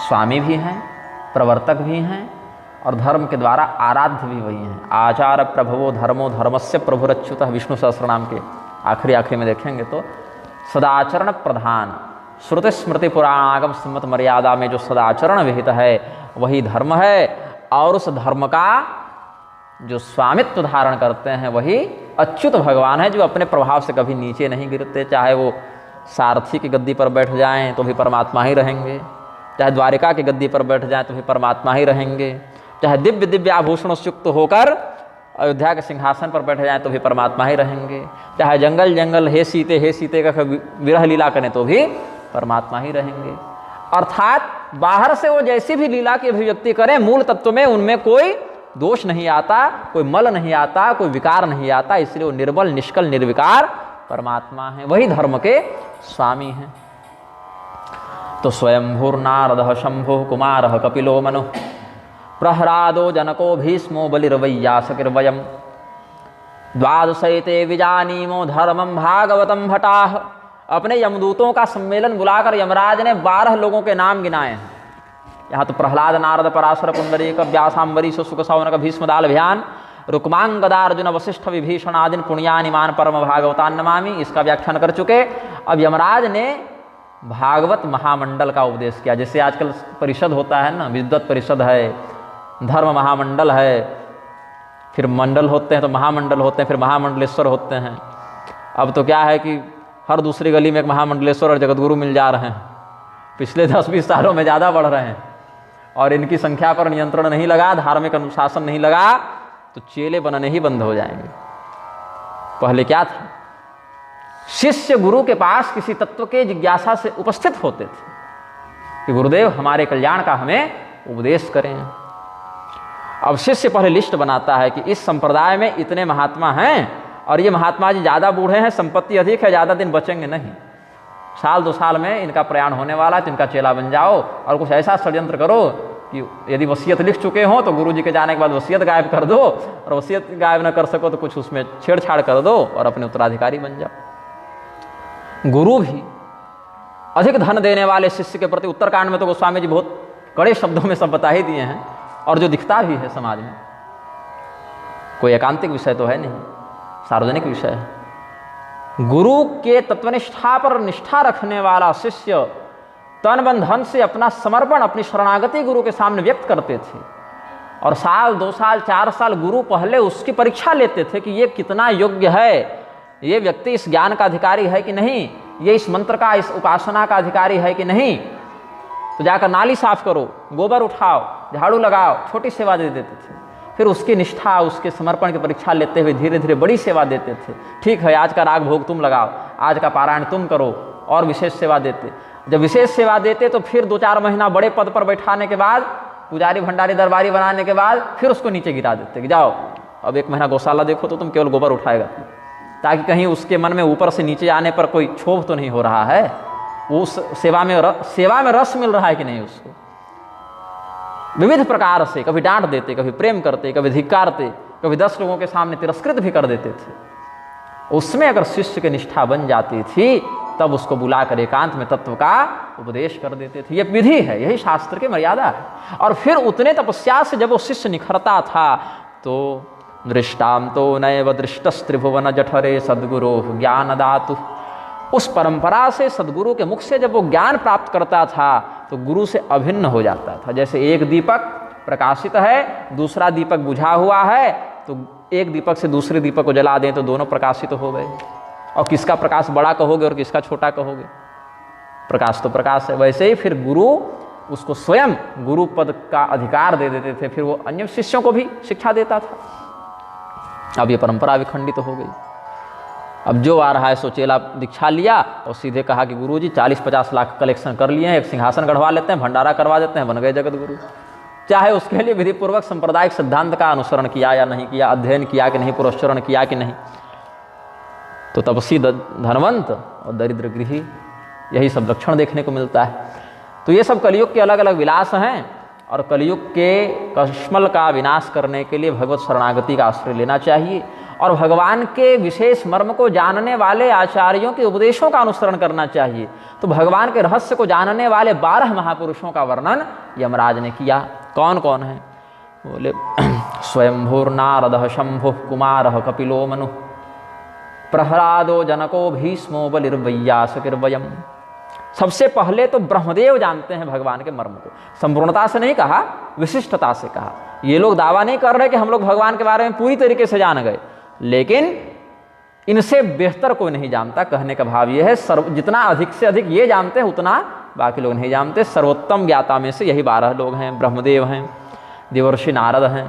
स्वामी भी हैं, प्रवर्तक भी हैं और धर्म के द्वारा आराध्य भी वही हैं। आचार प्रभवो धर्मो धर्मस्य प्रभुरच्युतः, विष्णु सहस्रनाम के आखिरी में देखेंगे तो सदाचरण प्रधान, श्रुति स्मृति पुराणागम सम्मत मर्यादा में जो सदाचरण विहित है वही धर्म है। और उस धर्म का जो स्वामित्व धारण करते हैं वही अच्युत भगवान है, जो अपने प्रभाव से कभी नीचे नहीं गिरते। चाहे वो सारथी की गद्दी पर बैठ जाएं तो भी परमात्मा ही रहेंगे, चाहे द्वारिका की गद्दी पर बैठ जाएं तो भी परमात्मा ही रहेंगे, चाहे दिव्य दिव्य आभूषणों से युक्त होकर अयोध्या के सिंहासन पर बैठ जाएं तो भी परमात्मा ही रहेंगे, चाहे जंगल जंगल हे सीते का विरह लीला करें तो भी परमात्मा ही रहेंगे। अर्थात बाहर से वो जैसी भी लीला की अभिव्यक्ति करें, मूल तत्व में उनमें कोई दोष नहीं आता, कोई मल नहीं आता, कोई विकार नहीं आता। इसलिए वो निर्मल निष्कल निर्विकार परमात्मा है, वही धर्म के स्वामी हैं। तो स्वयंभूर्नारदः शंभुः कुमारः कपिलो मनुः प्रहलादो जनको भीष्मो बलिर्वैयासकिर्वयम् द्वादशैते विजानीमो धर्मम भागवतम भटाह। अपने यमदूतों का सम्मेलन बुलाकर यमराज ने 12 लोगों के नाम गिनाए हैं। यहाँ तो प्रहलाद, नारद, पराशर, पुंडरीक, व्यासाम्बरीश, शुक, शौनक, भीष्म, दालभ्यान, रुक्मांग, गदा, अर्जुन, वशिष्ठ, विभीषण आदि पुण्यानिमान परम भागवतान नमामि, इसका व्याख्यान कर चुके। अब यमराज ने भागवत महामंडल का उपदेश किया। जैसे आजकल परिषद होता है ना, विद्वत परिषद है, धर्म महामंडल है, फिर मंडल होते हैं तो महामंडल होते हैं, फिर महामंडलेश्वर होते हैं। अब तो क्या है कि हर दूसरी गली में एक महामंडलेश्वर और जगतगुरु मिल जा रहे हैं। पिछले 10-20 सालों में ज़्यादा बढ़ रहे हैं और इनकी संख्या पर नियंत्रण नहीं लगा, धार्मिक अनुशासन नहीं लगा तो चेले बनने ही बंद हो जाएंगे। पहले क्या था, शिष्य गुरु के पास किसी तत्व के जिज्ञासा से उपस्थित होते थे कि गुरुदेव हमारे कल्याण का हमें उपदेश करें। अब शिष्य पहले लिस्ट बनाता है कि इस संप्रदाय में इतने महात्मा हैं और ये महात्मा जी ज़्यादा बूढ़े हैं, संपत्ति अधिक है, ज़्यादा दिन बचेंगे नहीं, 1-2 साल में इनका प्रयाण होने वाला है, तो इनका चेला बन जाओ और कुछ ऐसा षड्यंत्र करो कि यदि वसीयत लिख चुके हो तो गुरु जी के जाने के बाद वसीयत गायब कर दो, और वसीयत गायब न कर सको तो कुछ उसमें छेड़छाड़ कर दो और अपने उत्तराधिकारी बन जाओ। गुरु भी अधिक धन देने वाले शिष्य के प्रति, उत्तरकांड में तो गोस्वामी जी बहुत कड़े शब्दों में सब बता ही दिए हैं, और जो दिखता भी है समाज में, कोई एकांतिक विषय तो है नहीं, सार्वजनिक विषय है। गुरु के तत्वनिष्ठा पर निष्ठा रखने वाला शिष्य तन मन धन से अपना समर्पण, अपनी शरणागति गुरु के सामने व्यक्त करते थे, और 1 2 साल 4 साल गुरु पहले उसकी परीक्षा लेते थे कि ये कितना योग्य है, ये व्यक्ति इस ज्ञान का अधिकारी है कि नहीं, ये इस मंत्र का, इस उपासना का अधिकारी है कि नहीं। तो जाकर नाली साफ करो, गोबर उठाओ, झाड़ू लगाओ, छोटी सेवा दे देते थे। फिर उसकी निष्ठा, उसके समर्पण की परीक्षा लेते हुए धीरे धीरे बड़ी सेवा देते थे। ठीक है, आज का राग भोग तुम लगाओ, आज का पारायण तुम करो, और विशेष सेवा देते। जब विशेष सेवा देते तो फिर 2-4 महीना बड़े पद पर बैठाने के बाद, पुजारी भंडारी दरबारी बनाने के बाद फिर उसको नीचे गिरा देते कि जाओ अब 1 महीना गौशाला देखो तो तुम केवल गोबर उठाएगा, ताकि कहीं उसके मन में ऊपर से नीचे आने पर कोई क्षोभ तो नहीं हो रहा है, उस सेवा में रस मिल रहा है कि नहीं उसको। विविध प्रकार से कभी डांट देते, कभी प्रेम करते, कभी धिक्कारते, कभी 10 लोगों के सामने तिरस्कृत भी कर देते थे। उसमें अगर शिष्य की निष्ठा बन जाती थी तब उसको बुलाकर एकांत में तत्व का उपदेश कर देते थे। यह विधि है, यही शास्त्र की मर्यादा है। और फिर उतने तपस्या से जब वो शिष्य निखरता था तो दृष्टांतो नैव दृष्टस्त्रिभुवन जठरे सद्गुरो ज्ञानदातु, उस परंपरा से सद्गुरु के मुख से जब वो ज्ञान प्राप्त करता था तो गुरु से अभिन्न हो जाता था। जैसे एक दीपक प्रकाशित है, दूसरा दीपक बुझा हुआ है, तो एक दीपक से दूसरे दीपक को जला दें तो दोनों प्रकाशित हो गए। और किसका प्रकाश बड़ा कहोगे और किसका छोटा कहोगे, प्रकाश तो प्रकाश है। वैसे ही फिर गुरु उसको स्वयं गुरु पद का अधिकार दे देते थे, फिर वो अन्य शिष्यों को भी शिक्षा देता था। अब ये परंपरा विखंडित हो गई। अब जो आ रहा है सो चेला दीक्षा लिया और सीधे कहा कि गुरुजी 40-50 लाख कलेक्शन कर लिए हैं, एक सिंहासन गढ़वा लेते हैं, भंडारा करवा देते हैं, बन गए जगत गुरु। चाहे उसके लिए विधिपूर्वक सांप्रदायिक सिद्धांत का अनुसरण किया या नहीं किया, अध्ययन किया कि नहीं, पुरस्चरण किया कि नहीं, तो तपस्वी धनवंत और दरिद्र गृही, यही सब लक्षण देखने को मिलता है। तो ये सब कलयुग के अलग अलग विलास हैं, और कलयुग के कश्मल का विनाश करने के लिए भगवत शरणागति का आश्रय लेना चाहिए, और भगवान के विशेष मर्म को जानने वाले आचार्यों के उपदेशों का अनुसरण करना चाहिए। तो भगवान के रहस्य को जानने वाले 12 महापुरुषों का वर्णन यमराज ने किया। कौन कौन है? बोले स्वयंभूर नारद शंभु कुमार कपिलो मनु प्रहलादो जनको भीष्मो बलिर्वैयासकिर्वयम्। सबसे पहले तो ब्रह्मदेव जानते हैं भगवान के मर्म को। संपूर्णता से नहीं कहा, विशिष्टता से कहा। ये लोग दावा नहीं कर रहे कि हम लोग भगवान के बारे में पूरी तरीके से जान गए, लेकिन इनसे बेहतर कोई नहीं जानता। कहने का भाव ये है, जितना अधिक से अधिक ये जानते हैं उतना बाकी लोग नहीं जानते। सर्वोत्तम ज्ञाता में से यही 12 लोग हैं। ब्रह्मदेव हैं, देवर्षि नारद हैं,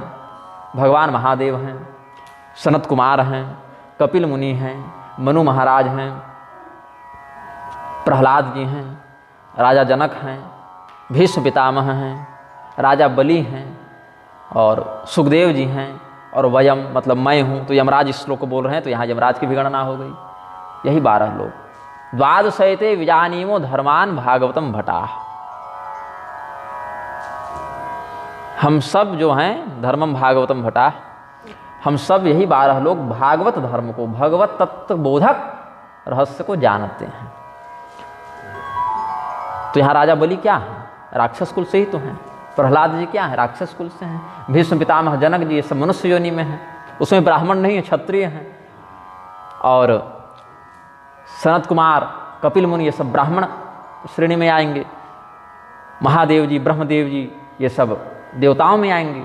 भगवान महादेव हैं, सनत कुमार हैं, कपिल मुनि हैं, मनु महाराज हैं, प्रहलाद जी हैं, राजा जनक हैं, भीष्म पितामह हैं, राजा बलि हैं, और सुखदेव जी हैं, और वयम मतलब मैं हूँ। तो यमराज इस श्लोक को बोल रहे हैं, तो यहाँ यमराज की भी गणना हो गई। यही 12 लोग। द्वादशैते विजानीमो धर्मान भागवतम भटाः। हम सब जो हैं धर्मम भागवतम भटा, हम सब यही 12 लोग भागवत धर्म को, भगवत तत्व बोधक रहस्य को जानते हैं। तो यहाँ राजा बलि क्या है? राक्षस कुल से ही तो हैं। प्रहलाद जी क्या है? राक्षस कुल से हैं। भीष्म पितामह जनक जी ये सब मनुष्य योनि में हैं, उसमें ब्राह्मण नहीं है, क्षत्रिय हैं। और सनत कुमार, कपिल मुनि ये सब ब्राह्मण श्रेणी में आएंगे। महादेव जी, ब्रह्मदेव जी ये सब देवताओं में आएंगे।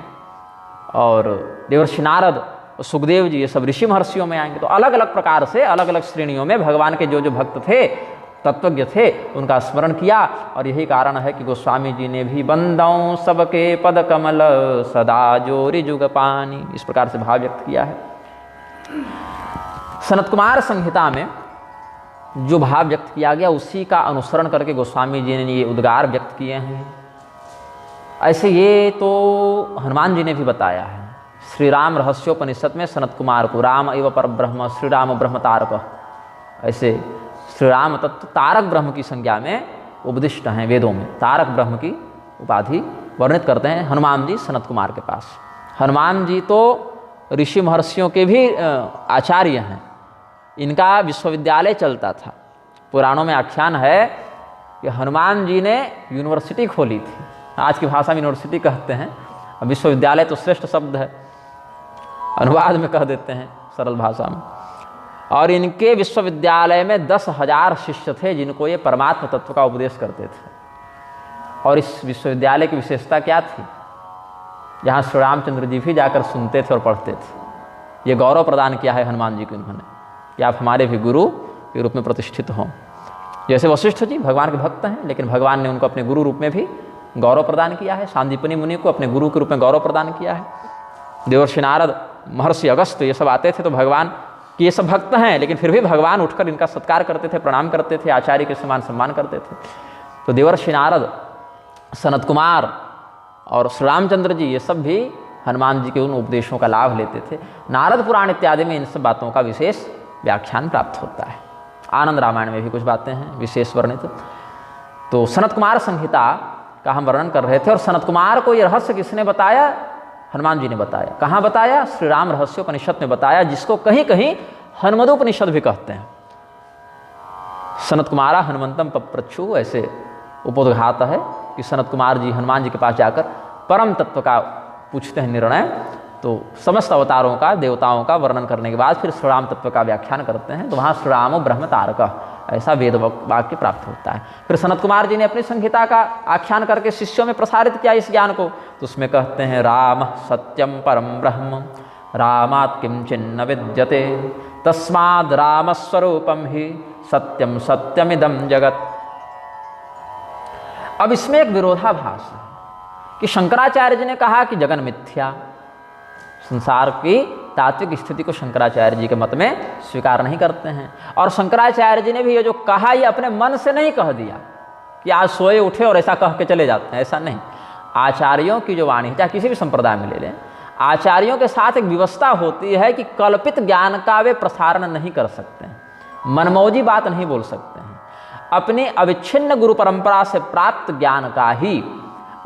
और देवर्षि नारद, सुखदेव जी ये सब ऋषि महर्षियों में आएंगे। तो अलग अलग प्रकार से अलग अलग श्रेणियों में भगवान के जो जो भक्त थे, तत्वज्ञ थे, उनका स्मरण किया। और यही कारण है कि गोस्वामी जी ने भी बंदों सबके पद कमल सदा जोरी जुग पानी, इस प्रकार से भाव व्यक्त किया है। सनत कुमार संहिता में जो भाव व्यक्त किया गया उसी का अनुसरण करके गोस्वामी जी ने ये उद्गार व्यक्त किए हैं। ऐसे ये तो हनुमान जी ने भी बताया है। श्री राम रहस्योपनिषद में सनत कुमार को राम एव पर ब्रह्म, श्री राम ब्रह्म तारक, ऐसे श्री राम तत्व तारक ब्रह्म की संज्ञा में उपदिष्ट हैं वेदों में। तारक ब्रह्म की उपाधि वर्णित करते हैं हनुमान जी सनत कुमार के पास। हनुमान जी तो ऋषि महर्षियों के भी आचार्य हैं। इनका विश्वविद्यालय चलता था। पुराणों में आख्यान है कि हनुमान जी ने यूनिवर्सिटी खोली थी। आज की भाषा में यूनिवर्सिटी कहते हैं, विश्वविद्यालय तो श्रेष्ठ शब्द है, अनुवाद में कह देते हैं सरल भाषा में। और इनके विश्वविद्यालय में 10,000 शिष्य थे जिनको ये परमात्म तत्व का उपदेश करते थे। और इस विश्वविद्यालय की विशेषता क्या थी? जहाँ श्री रामचंद्र जी भी जाकर सुनते थे और पढ़ते थे। ये गौरव प्रदान किया है हनुमान जी को इन्होंने कि आप हमारे भी गुरु के रूप में प्रतिष्ठित हों। जैसे वशिष्ठ जी भगवान के भक्त हैं, लेकिन भगवान ने उनको अपने गुरु रूप में भी गौरव प्रदान किया है। सांदीपनि मुनि को अपने गुरु के रूप में गौरव प्रदान किया है। देवर्षि नारद, महर्षि अगस्त ये सब आते थे तो भगवान कि ये सब भक्त हैं, लेकिन फिर भी भगवान उठकर इनका सत्कार करते थे, प्रणाम करते थे, आचार्य के समान सम्मान करते थे। तो देवर्षि नारद, सनत कुमार और श्री रामचंद्र जी ये सब भी हनुमान जी के उन उपदेशों का लाभ लेते थे। नारद पुराण इत्यादि में इन सब बातों का विशेष व्याख्यान प्राप्त होता है। आनंद रामायण में भी कुछ बातें हैं विशेष वर्णित। तो सनत कुमार संहिता का हम वर्णन कर रहे थे। और सनत कुमार को ये रहस्य किसने बताया? हनुमान जी ने बताया। कहाँ बताया? श्री राम रहस्योपनिषद में बताया, जिसको कहीं कहीं हनुमदोपनिषद भी कहते हैं। सनत कुमारा हनुमंतम पप्रच्छु, ऐसे उपोद्घात है कि सनत कुमार जी हनुमान जी के पास जाकर परम तत्व का पूछते हैं निर्णय। तो समस्त अवतारों का, देवताओं का वर्णन करने के बाद फिर श्री राम तत्व का व्याख्यान करते हैं। तो वहाँ श्री रामो ब्रह्म तारक, ऐसा वेद वाक्य प्राप्त होता है। फिर सनत कुमार जी ने अपनी संहिता का आख्यान करके शिष्यों में प्रसारित किया इस ज्ञान को। तो उसमें कहते हैं राम सत्यम परम ब्रह्म, रामात् किंचिन्न विद्यते, तस्माद् राम स्वरूपम ही सत्यम सत्यमिदं जगत। अब इसमें एक विरोधाभास है कि शंकराचार्य जी ने कहा कि जगन मिथ्या, संसार की तात्विक स्थिति को शंकराचार्य जी के मत में स्वीकार नहीं करते हैं। और शंकराचार्य जी ने भी ये जो कहा ये अपने मन से नहीं कह दिया कि आज सोए उठे और ऐसा कह के चले जाते हैं, ऐसा नहीं। आचार्यों की जो वाणी, चाहे किसी भी संप्रदाय में ले लें, आचार्यों के साथ एक व्यवस्था होती है कि कल्पित ज्ञान का वे प्रसारण नहीं कर सकते हैं, मनमौजी बात नहीं बोल सकते हैं। अपनी अविच्छिन्न गुरु परंपरा से प्राप्त ज्ञान का ही,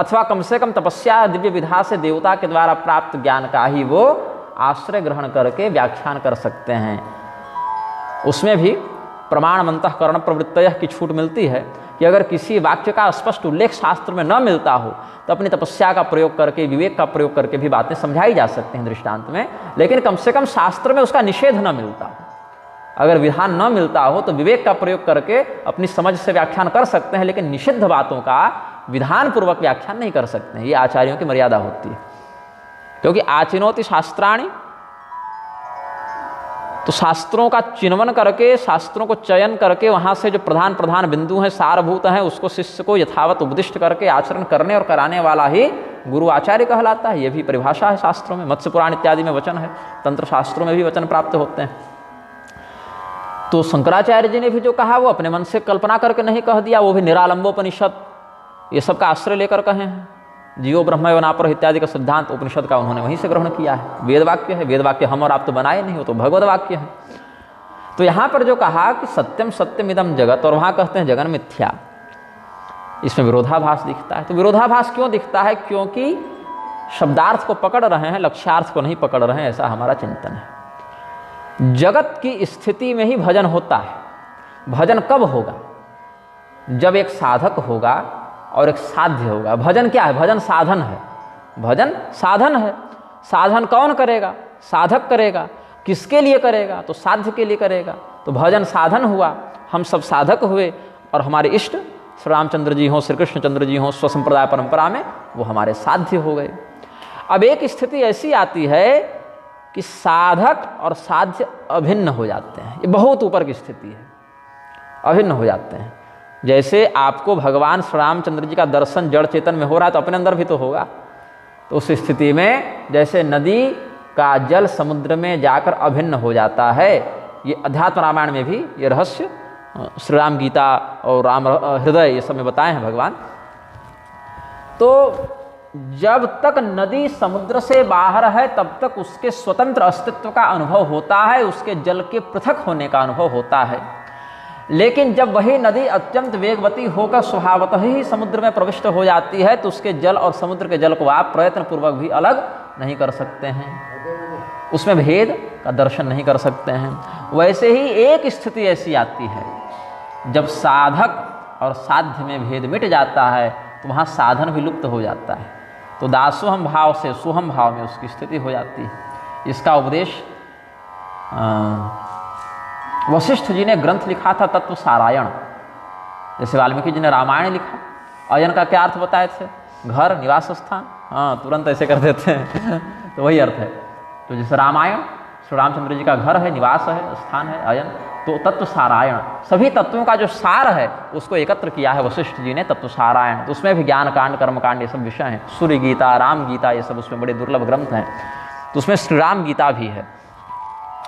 अथवा कम से कम तपस्या दिव्य विधा से देवता के द्वारा प्राप्त ज्ञान का ही वो आश्रय ग्रहण करके व्याख्यान कर सकते हैं। उसमें भी प्रमाणमंतःकरण प्रवृत्तयः की छूट मिलती है कि अगर किसी वाक्य का स्पष्ट उल्लेख शास्त्र में न मिलता हो तो अपनी तपस्या का प्रयोग करके, विवेक का प्रयोग करके भी बातें समझाई जा सकती हैं दृष्टांत में। लेकिन कम से कम शास्त्र में उसका निषेध न मिलता हो, अगर विधान न मिलता हो तो विवेक का प्रयोग करके अपनी समझ से व्याख्यान कर सकते हैं, लेकिन निषिद्ध बातों का विधान पूर्वक व्याख्यान नहीं कर सकते हैं। ये आचार्यों की मर्यादा होती है। क्योंकि आचिनोति शास्त्राणि, तो शास्त्रों का चिन्वन करके, शास्त्रों को चयन करके वहाँ से जो प्रधान प्रधान बिंदु हैं, सारभूत हैं, उसको शिष्य को यथावत उपदिष्ट करके आचरण करने और कराने वाला ही गुरु आचार्य कहलाता है। ये भी परिभाषा है शास्त्रों में। मत्स्य पुराण इत्यादि में वचन है, तंत्र शास्त्रों में भी वचन प्राप्त होते हैं। तो शंकराचार्य जी ने भी जो कहा वो अपने मन से कल्पना करके नहीं कह दिया, वो भी निरालंबोपनिषद ये सब का आश्रय लेकर कहे हैं। जीवो ब्रह्म एवनापर इत्यादि का सिद्धांत उपनिषद का उन्होंने वहीं से ग्रहण किया है। वेद वाक्य है, वेद वाक्य हम और आप तो बनाए नहीं, हो तो भगवत वाक्य है। तो यहाँ पर जो कहा कि सत्यम सत्यम इदम जगत, और वहाँ कहते हैं जगन मिथ्या, इसमें विरोधाभास दिखता है। तो विरोधाभास क्यों दिखता है? क्योंकि शब्दार्थ को पकड़ रहे हैं, लक्ष्यार्थ को नहीं पकड़ रहे हैं, ऐसा हमारा चिंतन है। जगत की स्थिति में ही भजन होता है। भजन कब होगा? जब एक साधक होगा और एक साध्य होगा। भजन क्या है? भजन साधन है। भजन साधन है। साधन कौन करेगा? साधक करेगा। किसके लिए करेगा? तो साध्य के लिए करेगा। तो भजन साधन हुआ, हम सब साधक हुए और हमारे इष्ट श्री रामचंद्र जी हों, श्री कृष्णचंद्र जी हों, स्वसंप्रदाय परंपरा में वो हमारे साध्य हो गए। अब एक स्थिति ऐसी आती है कि साधक और साध्य अभिन्न हो जाते हैं। ये बहुत ऊपर की स्थिति है, अभिन्न हो जाते हैं। जैसे आपको भगवान श्री रामचंद्र जी का दर्शन जड़ चेतन में हो रहा है तो अपने अंदर भी तो होगा। तो उस स्थिति में जैसे नदी का जल समुद्र में जाकर अभिन्न हो जाता है, ये अध्यात्म रामायण में भी ये रहस्य श्री राम गीता और राम हृदय ये सब में बताए हैं भगवान। तो जब तक नदी समुद्र से बाहर है तब तक उसके स्वतंत्र अस्तित्व का अनुभव होता है, उसके जल के पृथक होने का अनुभव होता है। लेकिन जब वही नदी अत्यंत वेगवती होकर स्वभावतः ही समुद्र में प्रविष्ट हो जाती है तो उसके जल और समुद्र के जल को आप प्रयत्नपूर्वक भी अलग नहीं कर सकते हैं, उसमें भेद का दर्शन नहीं कर सकते हैं। वैसे ही एक स्थिति ऐसी आती है जब साधक और साध्य में भेद मिट जाता है तो वहाँ साधन भी लुप्त हो जाता है। तो दासोहम भाव से सोहम भाव में उसकी स्थिति हो जाती है। इसका उपदेश वशिष्ठ जी ने ग्रंथ लिखा था तत्व सारायण। जैसे वाल्मीकि जी ने रामायण लिखा, अयन का क्या अर्थ बताए थे? घर, निवास स्थान। हाँ, तुरंत ऐसे कर देते हैं तो वही अर्थ है। तो जैसे रामायण श्री रामचंद्र जी का घर है, निवास है, स्थान है, अयन, तो तत्व सारायण सभी तत्वों का जो सार है उसको एकत्र किया है वशिष्ठ जी ने, तत्व सारायण। तो उसमें भी ज्ञान कांड, कर्म कांड ये सब विषय हैं। सूर्य गीता, राम गीता ये सब उसमें बड़े दुर्लभ ग्रंथ हैं। तो उसमें श्री राम गीता भी है,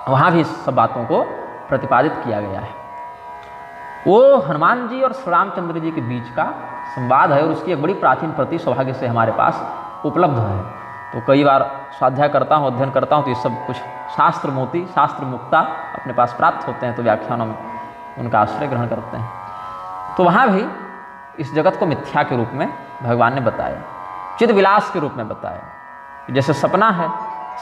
वहाँ भी सब बातों को प्रतिपादित किया गया है। वो हनुमान जी और श्री रामचंद्र जी के बीच का संवाद है और उसकी एक बड़ी प्राचीन प्रति सौभाग्य से हमारे पास उपलब्ध है। तो कई बार स्वाध्याय करता हूँ, अध्ययन करता हूँ तो ये सब कुछ शास्त्र मोती, शास्त्र मुक्ता अपने पास प्राप्त होते हैं, तो व्याख्यानों में उनका आश्रय ग्रहण करते हैं। तो वहाँ भी इस जगत को मिथ्या के रूप में भगवान ने बताया, चिद विलास के रूप में बताया। जैसे सपना है,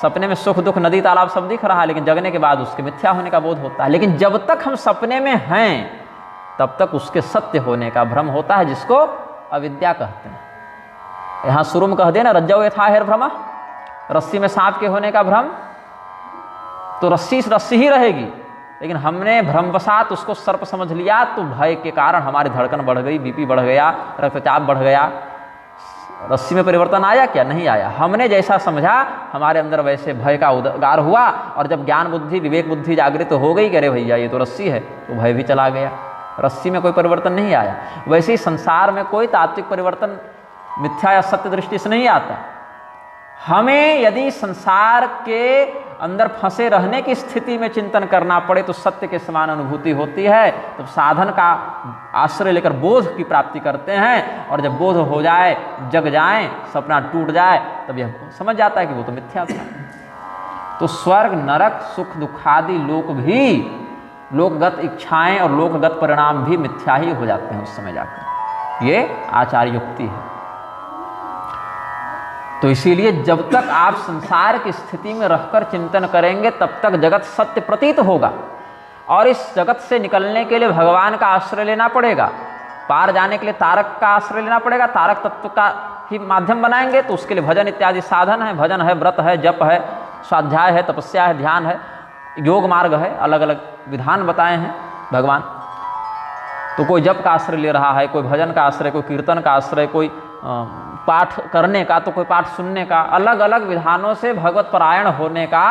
सपने में सुख दुख नदी तालाब सब दिख रहा है, लेकिन जगने के बाद उसके मिथ्या होने का बोध होता है। लेकिन जब तक हम सपने में हैं तब तक उसके सत्य होने का भ्रम होता है, जिसको अविद्या कहते हैं। यहाँ शुरू में कह देना रज्जौ यथा हेर भ्रमा, रस्सी में सांप के होने का भ्रम, तो रस्सी रस्सी ही रहेगी। लेकिन हमने भ्रमवशात उसको सर्प समझ लिया तो भय के कारण हमारी धड़कन बढ़ गई, बीपी बढ़ गया, रक्तचाप बढ़ गया। रस्सी में परिवर्तन आया क्या? नहीं आया। हमने जैसा समझा हमारे अंदर वैसे भय का उद्गार हुआ, और जब ज्ञान बुद्धि, विवेक बुद्धि जागृत हो गई कि अरे भैया ये तो रस्सी है, तो भय भी चला गया। रस्सी में कोई परिवर्तन नहीं आया। वैसे ही संसार में कोई तात्विक परिवर्तन मिथ्या या सत्य दृष्टि से नहीं आता। हमें यदि संसार के अंदर फंसे रहने की स्थिति में चिंतन करना पड़े तो सत्य के समान अनुभूति होती है। तो साधन का आश्रय लेकर बोध की प्राप्ति करते हैं, और जब बोध हो जाए, जग जाए, सपना टूट जाए, तब यह समझ जाता है कि वो तो मिथ्या था। तो स्वर्ग, नरक, सुख दुखादि लोक भी, लोकगत इच्छाएं और लोकगत परिणाम भी मिथ्या ही हो जाते हैं उस समय जाकर। ये आचार्य युक्ति है। तो इसीलिए जब तक आप संसार की स्थिति में रहकर चिंतन करेंगे तब तक जगत सत्य प्रतीत होगा, और इस जगत से निकलने के लिए भगवान का आश्रय लेना पड़ेगा। पार जाने के लिए तारक का आश्रय लेना पड़ेगा, तारक तत्व का ही माध्यम बनाएंगे तो उसके लिए भजन इत्यादि साधन है। भजन है, व्रत है, जप है, स्वाध्याय है, तपस्या है, ध्यान है, योग मार्ग है, अलग अलग विधान बताए हैं भगवान। तो कोई जप का आश्रय ले रहा है, कोई भजन का आश्रय, कोई कीर्तन का आश्रय, कोई पाठ करने का, तो कोई पाठ सुनने का, अलग अलग विधानों से भगवत परायण होने का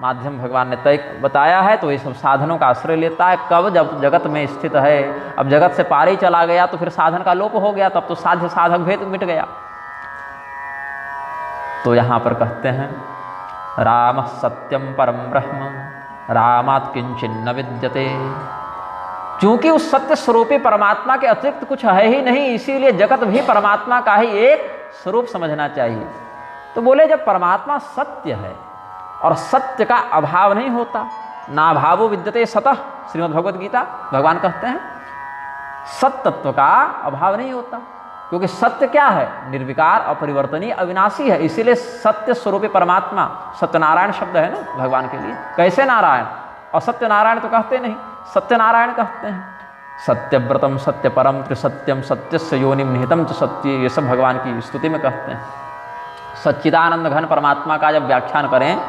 माध्यम भगवान ने तय बताया है। तो ये सब साधनों का आश्रय लेता है। कब? जब जगत में स्थित है। अब जगत से पार ही चला गया तो फिर साधन का लोप हो गया, तब तो साध्य साधक भेद मिट गया। तो यहाँ पर कहते हैं राम सत्यम परम ब्रह्म रामात् किंचिन्न विद्यते। क्योंकि उस सत्य स्वरूपी परमात्मा के अतिरिक्त कुछ है ही नहीं, इसीलिए जगत भी परमात्मा का ही एक स्वरूप समझना चाहिए। तो बोले जब परमात्मा सत्य है और सत्य का अभाव नहीं होता, ना भावो विद्यते सतः, श्रीमद् भगवद गीता भगवान कहते हैं सत्य तत्व का अभाव नहीं होता। क्योंकि सत्य क्या है? निर्विकार, अपरिवर्तनीय, अविनाशी है। इसीलिए सत्य स्वरूपी परमात्मा, सत्यनारायण शब्द है ना भगवान के लिए। कैसे नारायण? और सत्यनारायण तो कहते नहीं, सत्यनारायण कहते हैं। सत्यव्रतम सत्य परम त्रिसत्यम सत्यस्य योनिम निहितम च सत्य, ये सब भगवान की स्तुति में कहते हैं। सच्चिदानंद घन परमात्मा का जब व्याख्यान करें,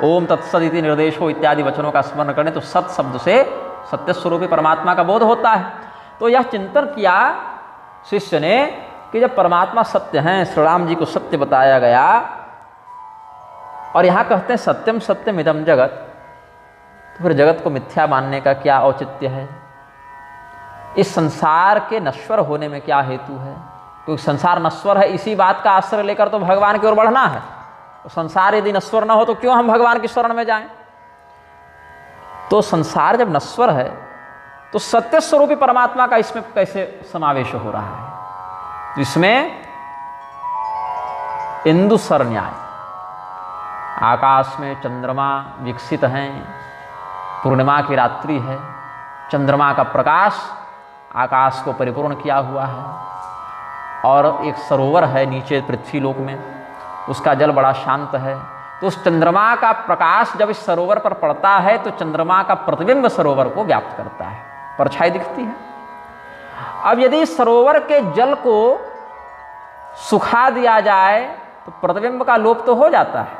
ओम तत्सद इति निर्देशो इत्यादि वचनों का स्मरण करें, तो सत शब्द से सत्य स्वरूपी परमात्मा का बोध होता है। तो यह चिंतन किया शिष्य ने कि जब परमात्मा सत्य हैं, श्री राम जी को सत्य बताया गया, और यहाँ कहते हैं सत्यम सत्यम इदम जगत, तो फिर जगत को मिथ्या मानने का क्या औचित्य है? इस संसार के नश्वर होने में क्या हेतु है? क्योंकि संसार नश्वर है, इसी बात का आश्रय लेकर तो भगवान की ओर बढ़ना है। तो संसार यदि नश्वर न हो तो क्यों हम भगवान की शरण में जाएं? तो संसार जब नश्वर है तो सत्य स्वरूपी परमात्मा का इसमें कैसे समावेश हो रहा है? तो इसमें इंदुसर न्याय, आकाश में चंद्रमा विकसित हैं, पूर्णिमा की रात्रि है, चंद्रमा का प्रकाश आकाश को परिपूर्ण किया हुआ है, और एक सरोवर है नीचे पृथ्वी लोक में, उसका जल बड़ा शांत है। तो उस चंद्रमा का प्रकाश जब इस सरोवर पर पड़ता है तो चंद्रमा का प्रतिबिंब सरोवर को व्याप्त करता है, परछाई दिखती है। अब यदि सरोवर के जल को सुखा दिया जाए तो प्रतिबिंब का लोप तो हो जाता है,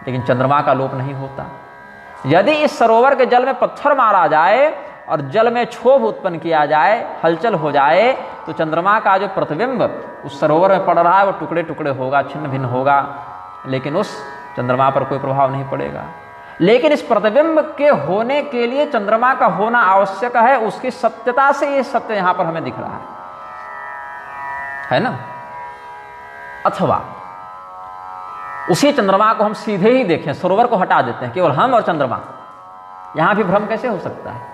लेकिन चंद्रमा का लोप नहीं होता। यदि इस सरोवर के जल में पत्थर मारा जाए और जल में क्षोभ उत्पन्न किया जाए, हलचल हो जाए, तो चंद्रमा का जो प्रतिबिंब उस सरोवर में पड़ रहा है वो टुकड़े टुकड़े होगा, छिन्न भिन्न होगा, लेकिन उस चंद्रमा पर कोई प्रभाव नहीं पड़ेगा। लेकिन इस प्रतिबिंब के होने के लिए चंद्रमा का होना आवश्यक है, उसकी सत्यता से ये सत्य यहां पर हमें दिख रहा है ना। अथवा उसी चंद्रमा को हम सीधे ही देखें, सरोवर को हटा देते हैं, केवल हम और चंद्रमा, यहां भी भ्रम कैसे हो सकता है?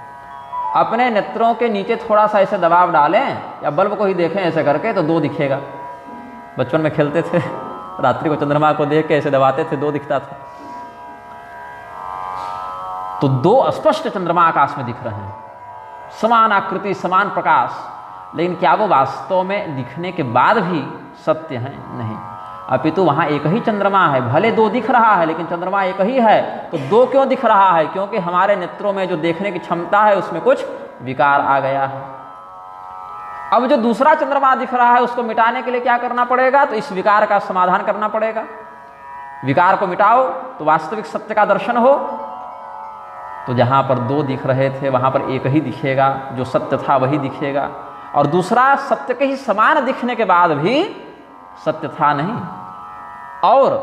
अपने नेत्रों के नीचे थोड़ा सा ऐसे दबाव डालें या बल्ब को ही देखें ऐसे करके तो दो दिखेगा। बचपन में खेलते थे, रात्रि को चंद्रमा को देख के ऐसे दबाते थे, दो दिखता था। तो दो स्पष्ट चंद्रमा आकाश में दिख रहे हैं, समान आकृति, समान प्रकाश, लेकिन क्या वो वास्तव में दिखने के बाद भी सत्य हैं? नहीं, अपितु वहां एक ही चंद्रमा है। भले दो दिख रहा है लेकिन चंद्रमा एक ही है। तो दो क्यों दिख रहा है? क्योंकि हमारे नेत्रों में जो देखने की क्षमता है उसमें कुछ विकार आ गया है। अब जो दूसरा चंद्रमा दिख रहा है उसको मिटाने के लिए क्या करना पड़ेगा? तो इस विकार का समाधान करना पड़ेगा। विकार को मिटाओ तो वास्तविक सत्य का दर्शन हो। तो जहां पर दो दिख रहे थे वहां पर एक ही दिखेगा, जो सत्य था वही दिखेगा, और दूसरा सत्य के ही समान दिखने के बाद भी सत्य था नहीं। और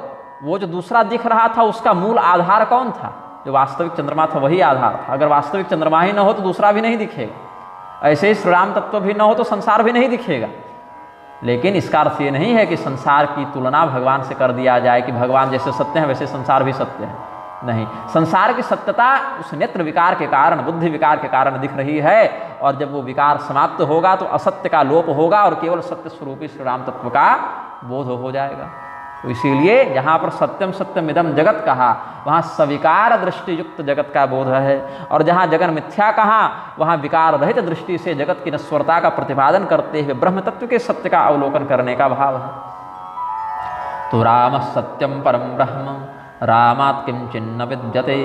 वो जो दूसरा दिख रहा था उसका मूल आधार कौन था? जो वास्तविक चंद्रमा था वही आधार था। अगर वास्तविक चंद्रमा ही न हो तो दूसरा भी नहीं दिखेगा। ऐसे ही श्री राम तत्व भी न हो तो संसार भी नहीं दिखेगा। लेकिन इसका अर्थ ये नहीं है कि संसार की तुलना भगवान से कर दिया जाए कि भगवान जैसे सत्य है वैसे संसार भी सत्य है। नहीं, संसार की सत्यता उस नेत्र विकार के कारण, बुद्धि विकार के कारण दिख रही है, और जब वो विकार समाप्त होगा तो असत्य का लोप होगा और केवल सत्य स्वरूपी श्री राम तत्व का बोध हो जाएगा। तो इसीलिए जहाँ पर सत्यम सत्यम इदम जगत कहा वहाँ सविकार दृष्टि युक्त जगत का बोध है, और जहाँ जगन मिथ्या कहा वहाँ विकार रहित दृष्टि से जगत की नश्वरता का प्रतिपादन करते हुए ब्रह्म तत्व के सत्य का अवलोकन करने का भाव है। तो राम सत्यम परम ब्रह्म रामात् किंचिन्न विद्यते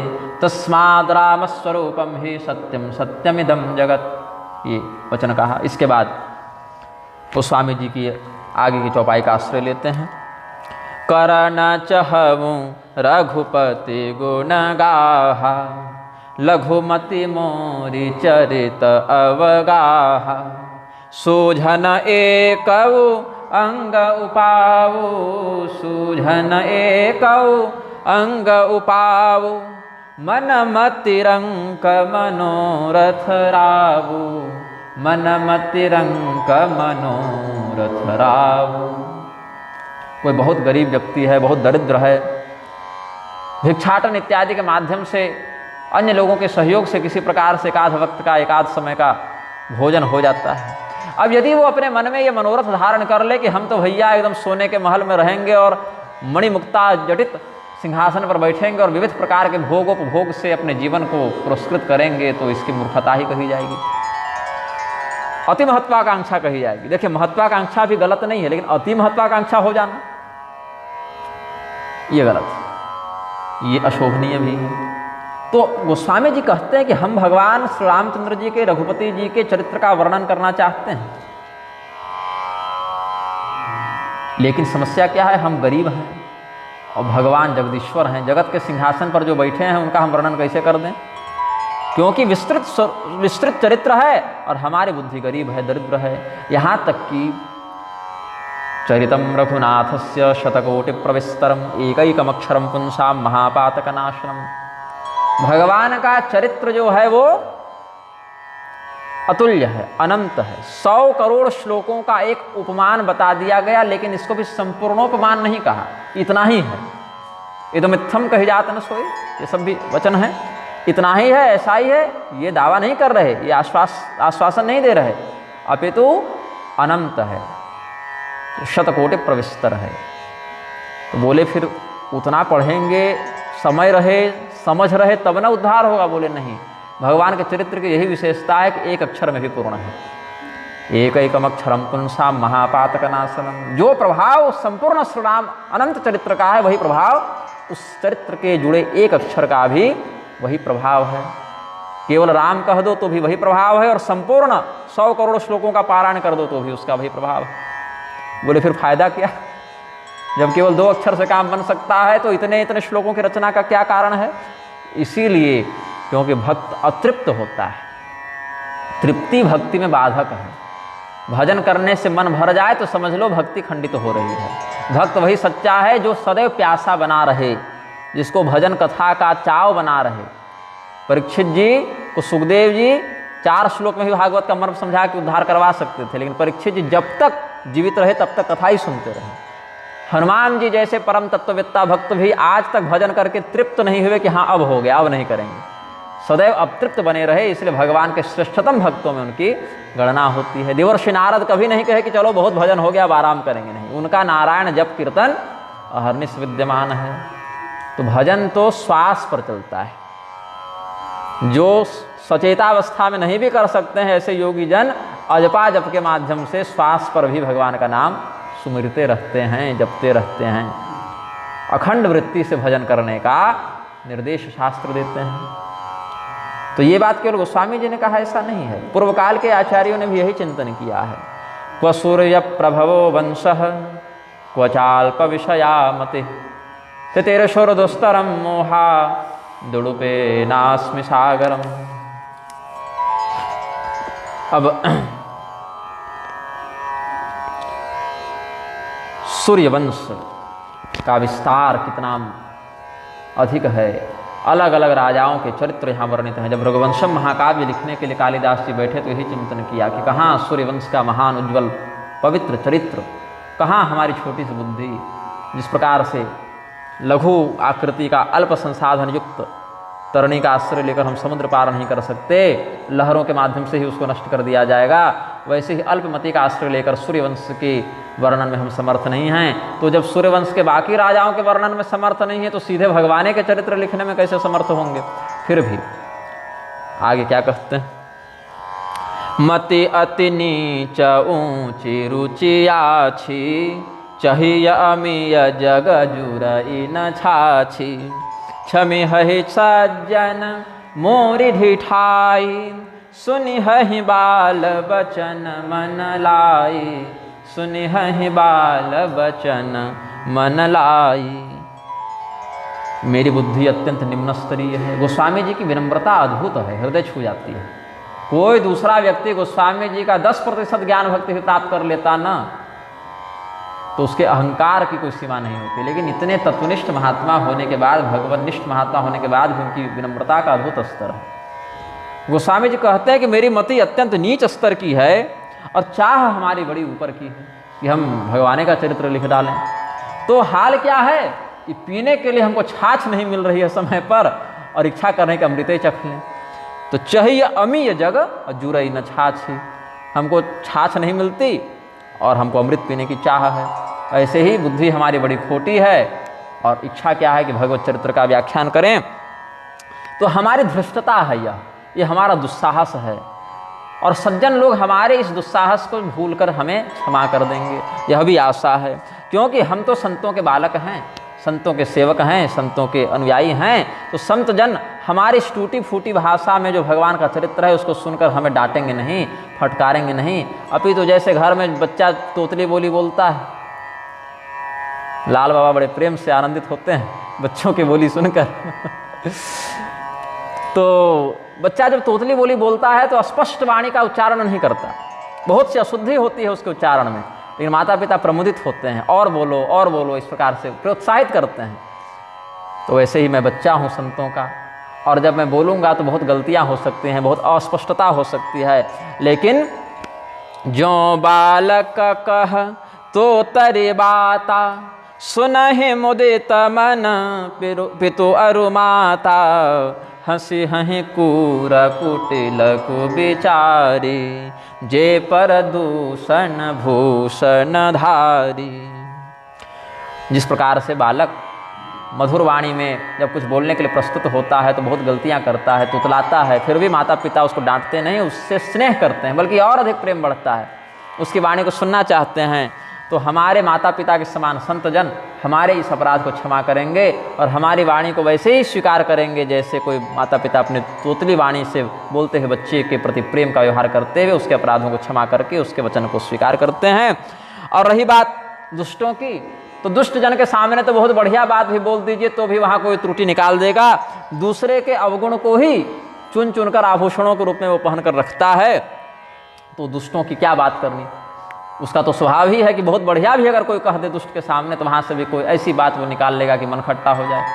तस्माद् राम स्वरूपम ही सत्यम सत्यमिदम जगत, ये वचन कहा। इसके बाद वो स्वामी जी की आगे की चौपाई का आश्रय लेते हैं। करण चहवु रघुपति गुण गाहा लघुमति मोरि चरित अवगाहा सूझन एकौ अंग उपावु सूझन एकौ अंग उपावु मन मतिरंक मनोरथ रावु मन मतिरंक मनोरथ रावु। कोई बहुत गरीब व्यक्ति है, बहुत दरिद्र है, भिक्षाटन इत्यादि के माध्यम से अन्य लोगों के सहयोग से किसी प्रकार से एकाध वक्त का, एकाध समय का भोजन हो जाता है। अब यदि वो अपने मन में ये मनोरथ धारण कर ले कि हम तो भैया एकदम सोने के महल में रहेंगे और मणिमुक्ता जटित सिंहासन पर बैठेंगे और विविध प्रकार के भोगोपभोग से अपने जीवन को पुरस्कृत करेंगे, तो इसकी मूर्खता ही कही जाएगी। अति महत्वाकांक्षा कही जाएगी। देखिए महत्वाकांक्षा भी गलत नहीं है, लेकिन अति महत्वाकांक्षा हो जाना ये गलत है, ये अशोभनीय भी है। तो गोस्वामी जी कहते हैं कि हम भगवान श्री रामचंद्र जी के, रघुपति जी के चरित्र का वर्णन करना चाहते हैं, लेकिन समस्या क्या है, हम गरीब हैं और भगवान जगदीश्वर हैं, जगत के सिंहासन पर जो बैठे हैं उनका हम वर्णन कैसे कर दें, क्योंकि विस्तृत चरित्र है और हमारी बुद्धि गरीब है, दरिद्र है। यहाँ तक कि चरितम रघुनाथस्य शतकोटि प्रविस्तरम एकैकमक्षरम पुंसाम महापातकनाशनम। भगवान का चरित्र जो है वो अतुल्य है, अनंत है। 100 करोड़ श्लोकों का एक उपमान बता दिया गया, लेकिन इसको भी संपूर्णोपमान नहीं कहा, इतना ही है। इदमित्थम कही जात न सोई, ये सब भी वचन है, इतना ही है, ऐसा ही है, ये दावा नहीं कर रहे, ये आश्वासन नहीं दे रहे, अपितु अनंत है, शतकोटि प्रविस्तर है। तो बोले फिर उतना पढ़ेंगे, समय रहे, समझ रहे तब ना उद्धार होगा। बोले नहीं, भगवान के चरित्र की यही विशेषता है कि एक अक्षर में भी पूर्ण है। एकैकम अक्षरम पुंसाम महापातकनाशनम। जो प्रभाव संपूर्ण श्री राम अनंत चरित्र का है, वही प्रभाव उस चरित्र के जुड़े एक अक्षर का भी वही प्रभाव है। केवल राम कह दो तो भी वही प्रभाव है, और संपूर्ण 100 करोड़ श्लोकों का पारायण कर दो तो भी उसका वही प्रभाव है। बोले फिर फायदा क्या, जब केवल 2 अक्षर से काम बन सकता है तो इतने इतने श्लोकों की रचना का क्या कारण है। इसीलिए क्योंकि भक्त अतृप्त होता है, तृप्ति भक्ति में बाधक है। भजन करने से मन भर जाए तो समझ लो भक्ति खंडित हो रही है। भक्त वही सच्चा है जो सदैव प्यासा बना रहे, जिसको भजन कथा का चाव बना रहे। परीक्षित जी को सुखदेव जी 4 श्लोक में भी भागवत का मर्म समझा के उद्धार करवा सकते थे, लेकिन परीक्षित जी जब तक जीवित रहे तब तक कथा ही सुनते रहे। हनुमान जी जैसे परम तत्ववेत्ता भक्त भी आज तक भजन करके तृप्त नहीं हुए कि हाँ अब हो गया, अब नहीं करेंगे, सदैव अतृप्त बने रहे। इसलिए भगवान के श्रेष्ठतम भक्तों में उनकी गणना होती है। देवर्षि नारद कभी नहीं कहे कि चलो बहुत भजन हो गया अब आराम करेंगे, नहीं, उनका नारायण जप कीर्तन अहर्निश विद्यमान है। तो भजन तो श्वास पर चलता है। जो सचेतावस्था में नहीं भी कर सकते हैं ऐसे योगी जन अजपा जप के माध्यम से श्वास पर भी भगवान का नाम सुमिरते रहते हैं, जपते रहते हैं। अखंड वृत्ति से भजन करने का निर्देश शास्त्र देते हैं। तो ये बात केवल गोस्वामी जी ने कहा ऐसा नहीं है, पूर्व काल के आचार्यों ने भी यही चिंतन किया है। क्व सूर्य प्रभवो वंशः क्व चाल्प विषया मति तेरशोर दुस्तरम मोहा दुड़ुपे नास्मि सागरम। अब सूर्यवंश का विस्तार कितना अधिक है, अलग अलग राजाओं के चरित्र यहाँ वर्णित हैं। जब रघुवंशम महाकाव्य लिखने के लिए कालिदास जी बैठे तो यही चिंतन किया कि कहाँ सूर्यवंश का महान उज्ज्वल पवित्र चरित्र, कहाँ हमारी छोटी सी बुद्धि जिस प्रकार से लघु आकृति का अल्प संसाधन युक्त तरणी का आश्रय लेकर हम समुद्र पार नहीं कर सकते, लहरों के माध्यम से ही उसको नष्ट कर दिया जाएगा, वैसे ही अल्पमति का आश्रय लेकर सूर्यवंश के वर्णन में हम समर्थ नहीं हैं। तो जब सूर्यवंश के बाकी राजाओं के वर्णन में समर्थ नहीं है तो सीधे भगवान के चरित्र लिखने में कैसे समर्थ होंगे। फिर भी आगे क्या कहते हैं, मति अति नीच ऊंची रुचि आछी चाहिए अमीय जग जुरई न छाछी क्षमि हहि सज्जन मोरि ढिठाई सुनि हहि बाल बचन मन लाई सुनि हहि बाल बचन मन लाई। मेरी बुद्धि अत्यंत निम्न स्तरीय है। गोस्वामी जी की विनम्रता अद्भुत है, हृदय छू जाती है। कोई दूसरा व्यक्ति गोस्वामी जी का 10% ज्ञान भक्ति भी प्राप्त कर लेता ना तो उसके अहंकार की कोई सीमा नहीं होती, लेकिन इतने तत्वनिष्ठ महात्मा होने के बाद, भगवनिष्ठ महात्मा होने के बाद भी उनकी विनम्रता का अद्भुत स्तर है। गोस्वामी जी कहते हैं कि मेरी मति अत्यंत नीच स्तर की है और चाह हमारी बड़ी ऊपर की है कि हम भगवान का चरित्र लिख डालें। तो हाल क्या है कि पीने के लिए हमको छाछ नहीं मिल रही है समय पर और इच्छा करने के अमृत चख लें। तो चाहिए अमीय जग और जुरई न छाछी, हमको छाछ नहीं मिलती और हमको अमृत पीने की चाह है। ऐसे ही बुद्धि हमारी बड़ी खोटी है और इच्छा क्या है कि भगवत चरित्र का व्याख्यान करें। तो हमारी धृष्टता है, यह हमारा दुस्साहस है। और सज्जन लोग हमारे इस दुस्साहस को भूलकर हमें क्षमा कर देंगे, यह भी आशा है। क्योंकि हम तो संतों के बालक हैं, संतों के सेवक हैं, संतों के अनुयायी हैं। तो संत जन हमारी इस टूटी फूटी भाषा में जो भगवान का चरित्र है उसको सुनकर हमें डांटेंगे नहीं, फटकारेंगे नहीं। अभी तो जैसे घर में बच्चा तोतली बोली बोलता है, लाल बाबा बड़े प्रेम से आनंदित होते हैं बच्चों की बोली सुनकर। तो बच्चा जब तोतली बोली बोलता है तो स्पष्ट वाणी का उच्चारण नहीं करता, बहुत सी अशुद्धि होती है उसके उच्चारण में, लेकिन माता पिता प्रमुदित होते हैं, और बोलो, इस प्रकार से प्रोत्साहित करते हैं। तो वैसे ही मैं बच्चा हूँ संतों का, और जब मैं बोलूँगा तो बहुत गलतियाँ हो सकती हैं, बहुत अस्पष्टता हो सकती है, लेकिन जो बालक कह तो तरे बाता, सुनहि मुदित मन पितु अरु माता, हंसी हहीं कूर कुटिल कु बिचारी, जे पर दूषण भूषण धारी। जिस प्रकार से बालक मधुर वाणी में जब कुछ बोलने के लिए प्रस्तुत होता है तो बहुत गलतियां करता है, तुतलाता है, फिर भी माता पिता उसको डांटते नहीं, उससे स्नेह करते हैं, बल्कि और अधिक प्रेम बढ़ता है, उसकी वाणी को सुनना चाहते हैं। तो हमारे माता पिता के समान संत जन हमारे इस अपराध को क्षमा करेंगे और हमारी वाणी को वैसे ही स्वीकार करेंगे जैसे कोई माता पिता अपने तोतली वाणी से बोलते हुए बच्चे के प्रति प्रेम का व्यवहार करते हुए उसके अपराधों को क्षमा करके उसके वचन को स्वीकार करते हैं। और रही बात दुष्टों की, तो दुष्ट जन के सामने तो बहुत बढ़िया बात भी बोल दीजिए तो भी वहाँ कोई त्रुटि निकाल देगा। दूसरे के अवगुण को ही चुन चुनकर आभूषणों के रूप में वो पहन कर रखता है, तो दुष्टों की क्या बात करनी। उसका तो स्वभाव ही है कि बहुत बढ़िया भी अगर कोई कह दे दुष्ट के सामने तो वहाँ से भी कोई ऐसी बात वो निकाल लेगा कि मन खट्टा हो जाए।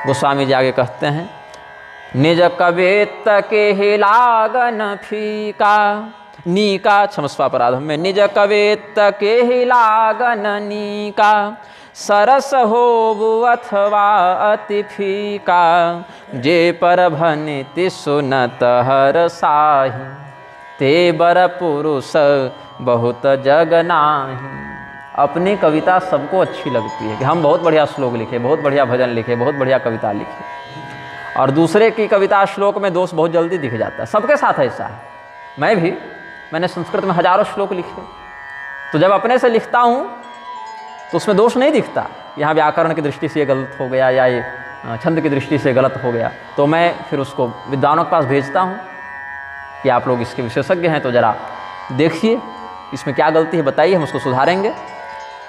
गोस्वामी जी आगे कहते हैं, निज कवित के ही लागन फीका नीका, क्षमस्वापराध में, निज कवित के ही लागन नीका, सरस हो अथवा अति फीका, जे पर भनिति सुनत हर साही, ते बर पुरुष बहुत जग नाही। अपनी कविता सबको अच्छी लगती है कि हम बहुत बढ़िया श्लोक लिखे, बहुत बढ़िया भजन लिखे, बहुत बढ़िया कविता लिखे, और दूसरे की कविता श्लोक में दोष बहुत जल्दी दिख जाता है। सबके साथ ऐसा है। मैंने संस्कृत में हजारों श्लोक लिखे, तो जब अपने से लिखता हूँ तो उसमें दोष नहीं दिखता, यहाँ व्याकरण की दृष्टि से ये गलत हो गया या ये छंद की दृष्टि से गलत हो गया, तो मैं फिर उसको विद्वानों के पास भेजता हूँ कि आप लोग इसके विशेषज्ञ हैं तो ज़रा देखिए इसमें क्या गलती है, बताइए, हम उसको सुधारेंगे।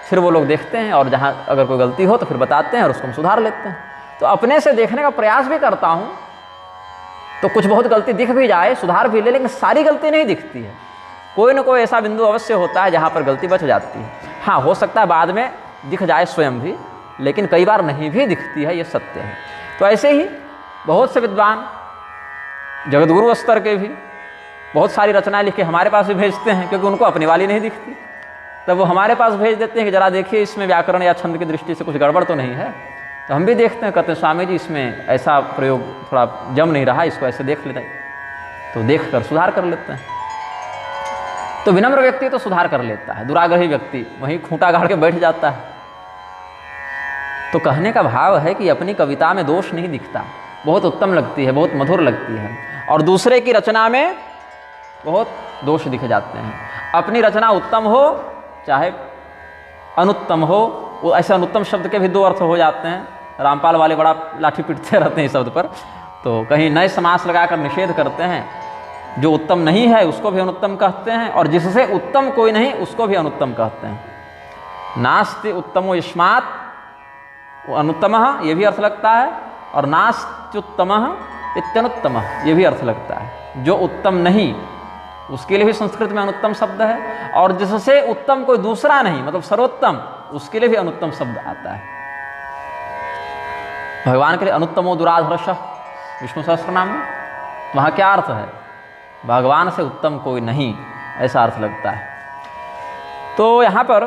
फिर वो लोग देखते हैं और जहाँ अगर कोई गलती हो तो फिर बताते हैं और उसको हम सुधार लेते हैं। तो अपने से देखने का प्रयास भी करता हूँ, तो कुछ बहुत गलती दिख भी जाए, सुधार भी ले, लेकिन सारी गलती नहीं दिखती है। कोई ना कोई ऐसा बिंदु अवश्य होता है जहाँ पर गलती बच जाती है। हाँ, हो सकता है बाद में दिख जाए स्वयं भी, लेकिन कई बार नहीं भी दिखती है, ये सत्य है। तो ऐसे ही बहुत से विद्वान जगतगुरु स्तर के भी बहुत सारी रचनाएं लिख के हमारे पास भी भेजते हैं, क्योंकि उनको अपनी वाली नहीं दिखती, तब वो हमारे पास भेज देते हैं कि ज़रा देखिए इसमें व्याकरण या छंद की दृष्टि से कुछ गड़बड़ तो नहीं है। तो हम भी देखते हैं, कहते हैं स्वामी जी इसमें ऐसा प्रयोग थोड़ा जम नहीं रहा, इसको ऐसे देख लेते हैं, तो देख कर सुधार कर लेते हैं। तो विनम्र व्यक्ति तो सुधार कर लेता है, दुराग्रही व्यक्ति वहीं खूंटा गाड़ के बैठ जाता है। तो कहने का भाव है कि अपनी कविता में दोष नहीं दिखता, बहुत उत्तम लगती है, बहुत मधुर लगती है, और दूसरे की रचना में बहुत दोष दिख जाते हैं। अपनी रचना उत्तम हो चाहे अनुत्तम हो, वो ऐसे अनुत्तम शब्द के भी दो अर्थ हो जाते हैं। रामपाल वाले बड़ा लाठी पीटते रहते हैं इस शब्द पर, तो कहीं नए समास लगाकर निषेध करते हैं, जो उत्तम नहीं है उसको भी अनुत्तम कहते हैं, और जिससे उत्तम कोई नहीं उसको भी अनुत्तम कहते हैं। नास्ति उत्तमो यस्मात्, वो अनुत्तमः ये भी अर्थ लगता है, और नास्त्युत्तमः इत्यनुत्तमः ये भी अर्थ लगता है। जो उत्तम नहीं उसके लिए भी संस्कृत में अनुत्तम शब्द है, और जिससे उत्तम कोई दूसरा नहीं मतलब सर्वोत्तम, उसके लिए भी अनुत्तम शब्द आता है। भगवान के लिए अनुत्तमो दुराधर्ष विष्णु सहस्त्रनाम में, वहाँ क्या अर्थ है? भगवान से उत्तम कोई नहीं, ऐसा अर्थ लगता है। तो यहाँ पर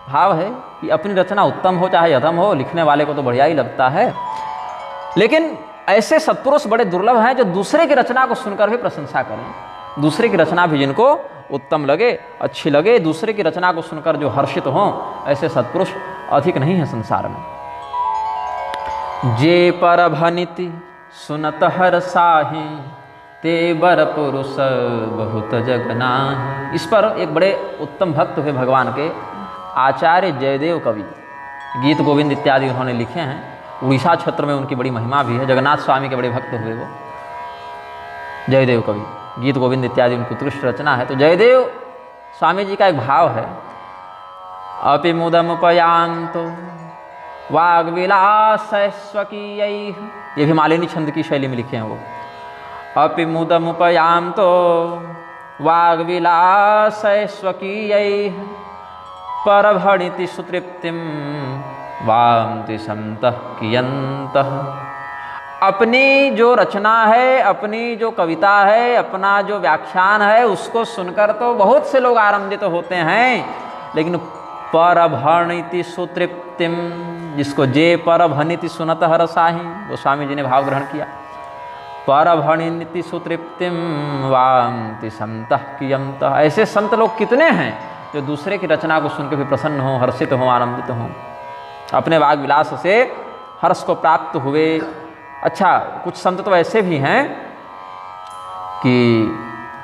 भाव है कि अपनी रचना उत्तम हो चाहे अधम हो, लिखने वाले को तो बढ़िया ही लगता है, लेकिन ऐसे सत्पुरुष बड़े दुर्लभ हैं जो दूसरे की रचना को सुनकर भी प्रशंसा करें। दूसरे की रचना भी जिनको उत्तम लगे, अच्छी लगे, दूसरे की रचना को सुनकर जो हर्षित हों, ऐसे सत्पुरुष अधिक नहीं है संसार में। जे पर भनिति सुनत हर साही, ते बर पुरुष बहुत जगनाहि। इस पर एक बड़े उत्तम भक्त हुए भगवान के आचार्य जयदेव कवि, गीत गोविंद इत्यादि उन्होंने लिखे हैं। उड़ीसा क्षेत्र में उनकी बड़ी महिमा भी है। जगन्नाथ स्वामी के बड़े भक्त हुए वो जयदेव कवि, गीत गोविंद इत्यादि उनकी उत्कृष्ट रचना है। तो जयदेव स्वामी जी का एक भाव है, अपि मुदमुपयान्तो वाग्विलासस्वकीयैः, ये भी मालिनी छंद की शैली में लिखे हैं वो। अपि मुदमुपयान्तो वाग्विलासस्वकीयैः परभणिति सुतृप्तिं वान्ति सन्तः कियन्तः। अपनी जो रचना है, अपनी जो कविता है, अपना जो व्याख्यान है, उसको सुनकर तो बहुत से लोग आनंदित होते हैं, लेकिन परभणिति सुतृप्तिम, जिसको जे परभणिति सुनत हरसाहि, गोस्वामी जी ने भाव ग्रहण किया। परभणिति सुतृप्तिम वान्ति संतः कियन्तः। ऐसे संत लोग कितने हैं जो दूसरे की रचना को सुनकर भी प्रसन्न हो, हर्षित हो, आनंदित हो, अपने वाग विलास से हर्ष को प्राप्त हुए। अच्छा, कुछ संत तो ऐसे भी हैं कि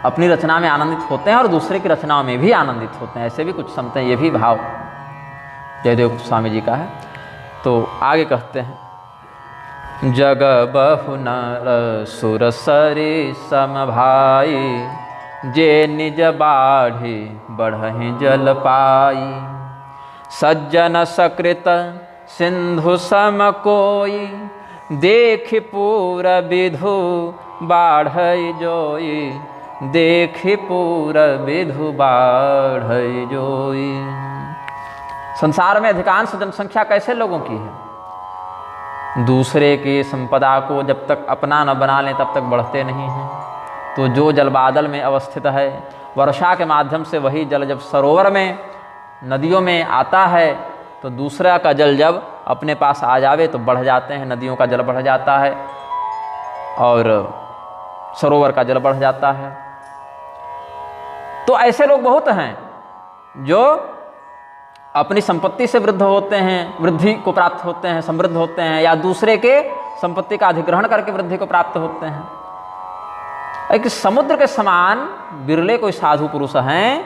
अपनी रचना में आनंदित होते हैं और दूसरे की रचनाओं में भी आनंदित होते हैं। ऐसे भी कुछ संत हैं। ये भी भाव जयदेव स्वामी जी का है। तो आगे कहते हैं, जग बहु नर सुर सरि समभाई, जे निज बाढ़ी बढ़हि जल पाई। सज्जन सकृत सिंधु सम कोई, देख पूर विधु बाढ़ई जोई। देख पूर विधु बाढ़ई जोई। संसार में अधिकांश जनसंख्या कैसे लोगों की है? दूसरे की संपदा को जब तक अपना न बना लें तब तक बढ़ते नहीं हैं। तो जो जल बादल में अवस्थित है, वर्षा के माध्यम से वही जल जब सरोवर में, नदियों में आता है, तो दूसरा का जल जब अपने पास आ जावे तो बढ़ जाते हैं। नदियों का जल बढ़ जाता है और सरोवर का जल बढ़ जाता है। तो ऐसे लोग बहुत हैं जो अपनी संपत्ति से वृद्ध होते हैं, वृद्धि को प्राप्त होते हैं, समृद्ध होते हैं, या दूसरे के संपत्ति का अधिग्रहण करके वृद्धि को प्राप्त होते हैं। एक समुद्र के समान बिरले कोई साधु पुरुष हैं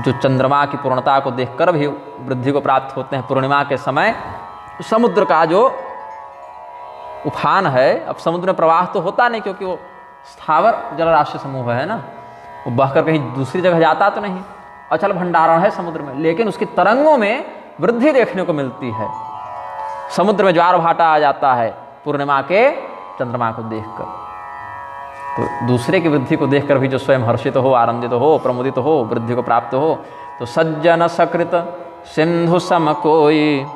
जो चंद्रमा की पूर्णता को देखकर भी वृद्धि को प्राप्त होते हैं। पूर्णिमा के समय समुद्र का जो उफान है, अब समुद्र में प्रवाह तो होता नहीं क्योंकि वो स्थावर जलराशि समूह है ना, वो बहकर कहीं दूसरी जगह जाता तो नहीं, अचल भंडारण है समुद्र में, लेकिन उसकी तरंगों में वृद्धि देखने को मिलती है। समुद्र में ज्वार भाटा आ जाता है पूर्णिमा के चंद्रमा को देखकर। तो दूसरे की वृद्धि को देखकर भी जो स्वयं हर्षित हो, आनंदित हो, प्रमुदित हो, वृद्धि को प्राप्त हो। तो सज्जन सकृत सिंधु सम कोई,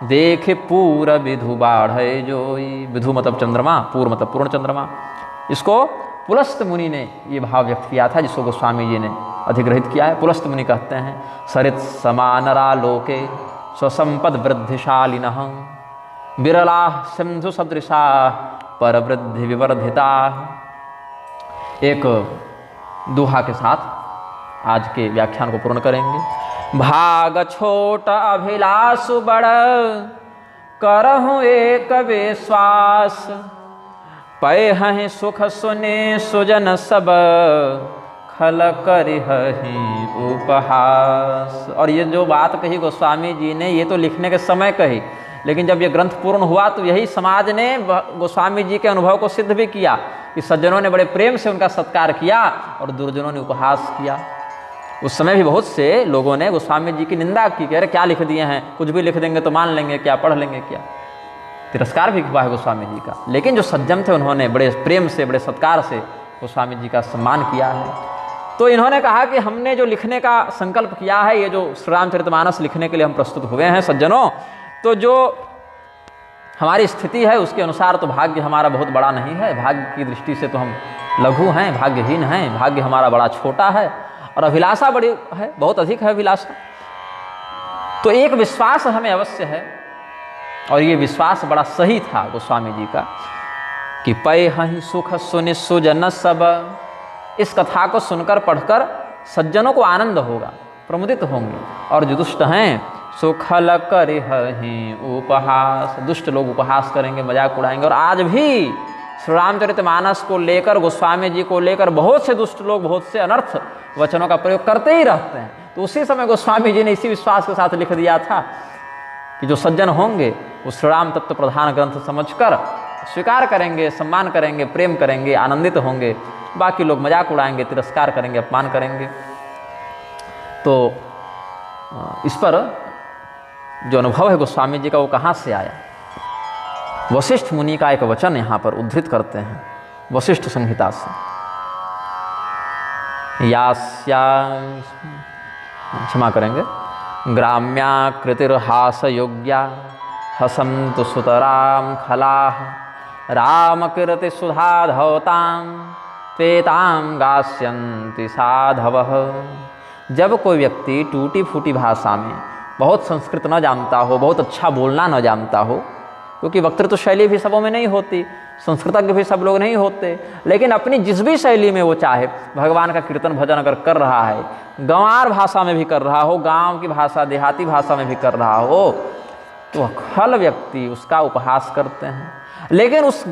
देख पूर विधु बाढ़य जोई। विधु मतलब चंद्रमा, पूर्व मतलब पूर्ण चंद्रमा। इसको पुलस्त मुनि ने ये भाव व्यक्त किया था, जिसको गोस्वामी जी ने अधिग्रहित किया है। पुलस्त मुनि कहते हैं, सरित समानरा लोके स्वसंपद वृद्धिशालिनः, विरला सिंधु सदृशा पर वृद्धि विवर्धिता। एक दोहा के साथ आज के व्याख्यान को पूर्ण करेंगे। भाग छोट अभिलाषु बड़, करहु एक विश्वास। पैहहि सुख सुने सुजन सब, खल करिहहि उपहास। और ये जो बात कही गोस्वामी जी ने, ये तो लिखने के समय कही, लेकिन जब ये ग्रंथ पूर्ण हुआ तो यही समाज ने गोस्वामी जी के अनुभव को सिद्ध भी किया कि सज्जनों ने बड़े प्रेम से उनका सत्कार किया और दुर्जनों ने उपहास किया। उस समय भी बहुत से लोगों ने गोस्वामी जी की निंदा की कि अरे क्या लिख दिए हैं, कुछ भी लिख देंगे तो मान लेंगे क्या, पढ़ लेंगे क्या। तिरस्कार भी हुआ है गोस्वामी जी का, लेकिन जो सज्जन थे उन्होंने बड़े प्रेम से, बड़े सत्कार से गोस्वामी जी का सम्मान किया है। तो इन्होंने कहा कि हमने जो लिखने का संकल्प किया है, ये जो श्री रामचरितमानस लिखने के लिए हम प्रस्तुत हुए हैं सज्जनों, तो जो हमारी स्थिति है उसके अनुसार तो भाग्य हमारा बहुत बड़ा नहीं है। भाग्य की दृष्टि से तो हम लघु हैं, भाग्यहीन हैं, भाग्य हमारा बड़ा छोटा है और अभिलाषा बड़ी है, बहुत अधिक है अभिलाषा। तो एक विश्वास हमें अवश्य है, और ये विश्वास बड़ा सही था गोस्वामी जी का कि पैहहि सुख सुनि सुजन सब। इस कथा को सुनकर पढ़कर सज्जनों को आनंद होगा, प्रमुदित होंगे, और जो दुष्ट हैं सुखल करिहहि उपहास। दुष्ट लोग उपहास करेंगे, मजाक उड़ाएंगे। और आज भी श्री रामचरितमानस को लेकर, गोस्वामी जी को लेकर बहुत से दुष्ट लोग बहुत से अनर्थ वचनों का प्रयोग करते ही रहते हैं। तो उसी समय गोस्वामी जी ने इसी विश्वास के साथ लिख दिया था कि जो सज्जन होंगे वो श्री राम तत्व प्रधान ग्रंथ समझकर स्वीकार करेंगे, सम्मान करेंगे, प्रेम करेंगे, आनंदित होंगे। बाकी लोग मजाक उड़ाएंगे, तिरस्कार करेंगे, अपमान करेंगे। तो इस पर जो अनुभव है गोस्वामी जी का वो कहाँ से आया? वशिष्ठ मुनि का एक वचन यहाँ पर उद्धृत करते हैं वशिष्ठ संहिता से। यास्या, क्षमा करेंगे, ग्राम्याकृतिर्हास योग्या हसन्तु सुतराम खलाः रामकीर्ति सुधा धवतां त्वेतां गास्यन्ति साधवः। जब कोई व्यक्ति टूटी फूटी भाषा में, बहुत संस्कृत न जानता हो, बहुत अच्छा बोलना न जानता हो, क्योंकि वक्तृत्व शैली भी सबों में नहीं होती, संस्कृतज्ञ भी सब लोग नहीं होते, लेकिन अपनी जिस भी शैली में वो चाहे भगवान का कीर्तन भजन अगर कर रहा है, गंवार भाषा में भी कर रहा हो, गांव की भाषा देहाती भाषा में भी कर रहा हो, तो खल व्यक्ति उसका उपहास करते हैं। लेकिन उस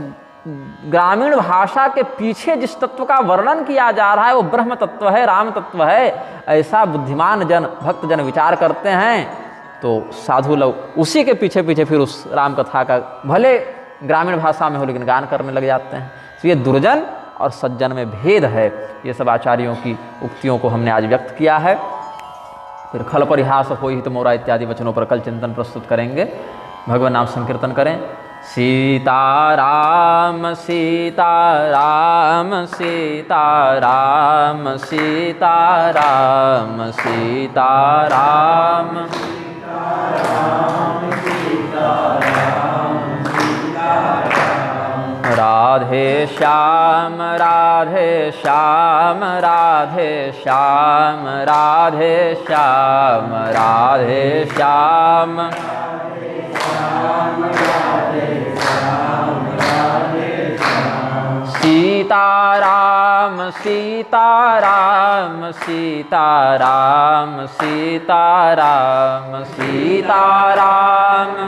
ग्रामीण भाषा के पीछे जिस तत्व का वर्णन किया जा रहा है वो ब्रह्म तत्व है, राम तत्व है, ऐसा बुद्धिमान जन, भक्त जन विचार करते हैं। तो साधु लोग उसी के पीछे पीछे फिर उस राम कथा का भले ग्रामीण भाषा में हो लेकिन गान करने लग जाते हैं। तो ये दुर्जन और सज्जन में भेद है। ये सब आचार्यों की उक्तियों को हमने आज व्यक्त किया है। फिर खल परिहास हो ही तो मोरा इत्यादि वचनों पर कल चिंतन प्रस्तुत करेंगे। भगवान नाम संकीर्तन करें। सीताराम सीताराम सीताराम सीताराम सीताराम राधे श्याम राधे श्याम राधे श्याम राधे श्याम राधे श्याम सीताराम सीताराम सीताराम सीताराम सीताराम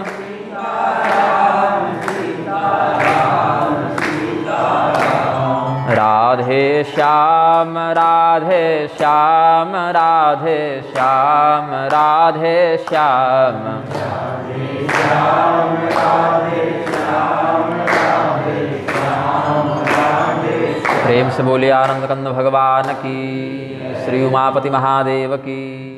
राधे श्याम राधे श्याम राधे श्याम राधे श्याम प्रेम से बोलिए आनंद कंद भगवान की, श्री उमापति महादेव की।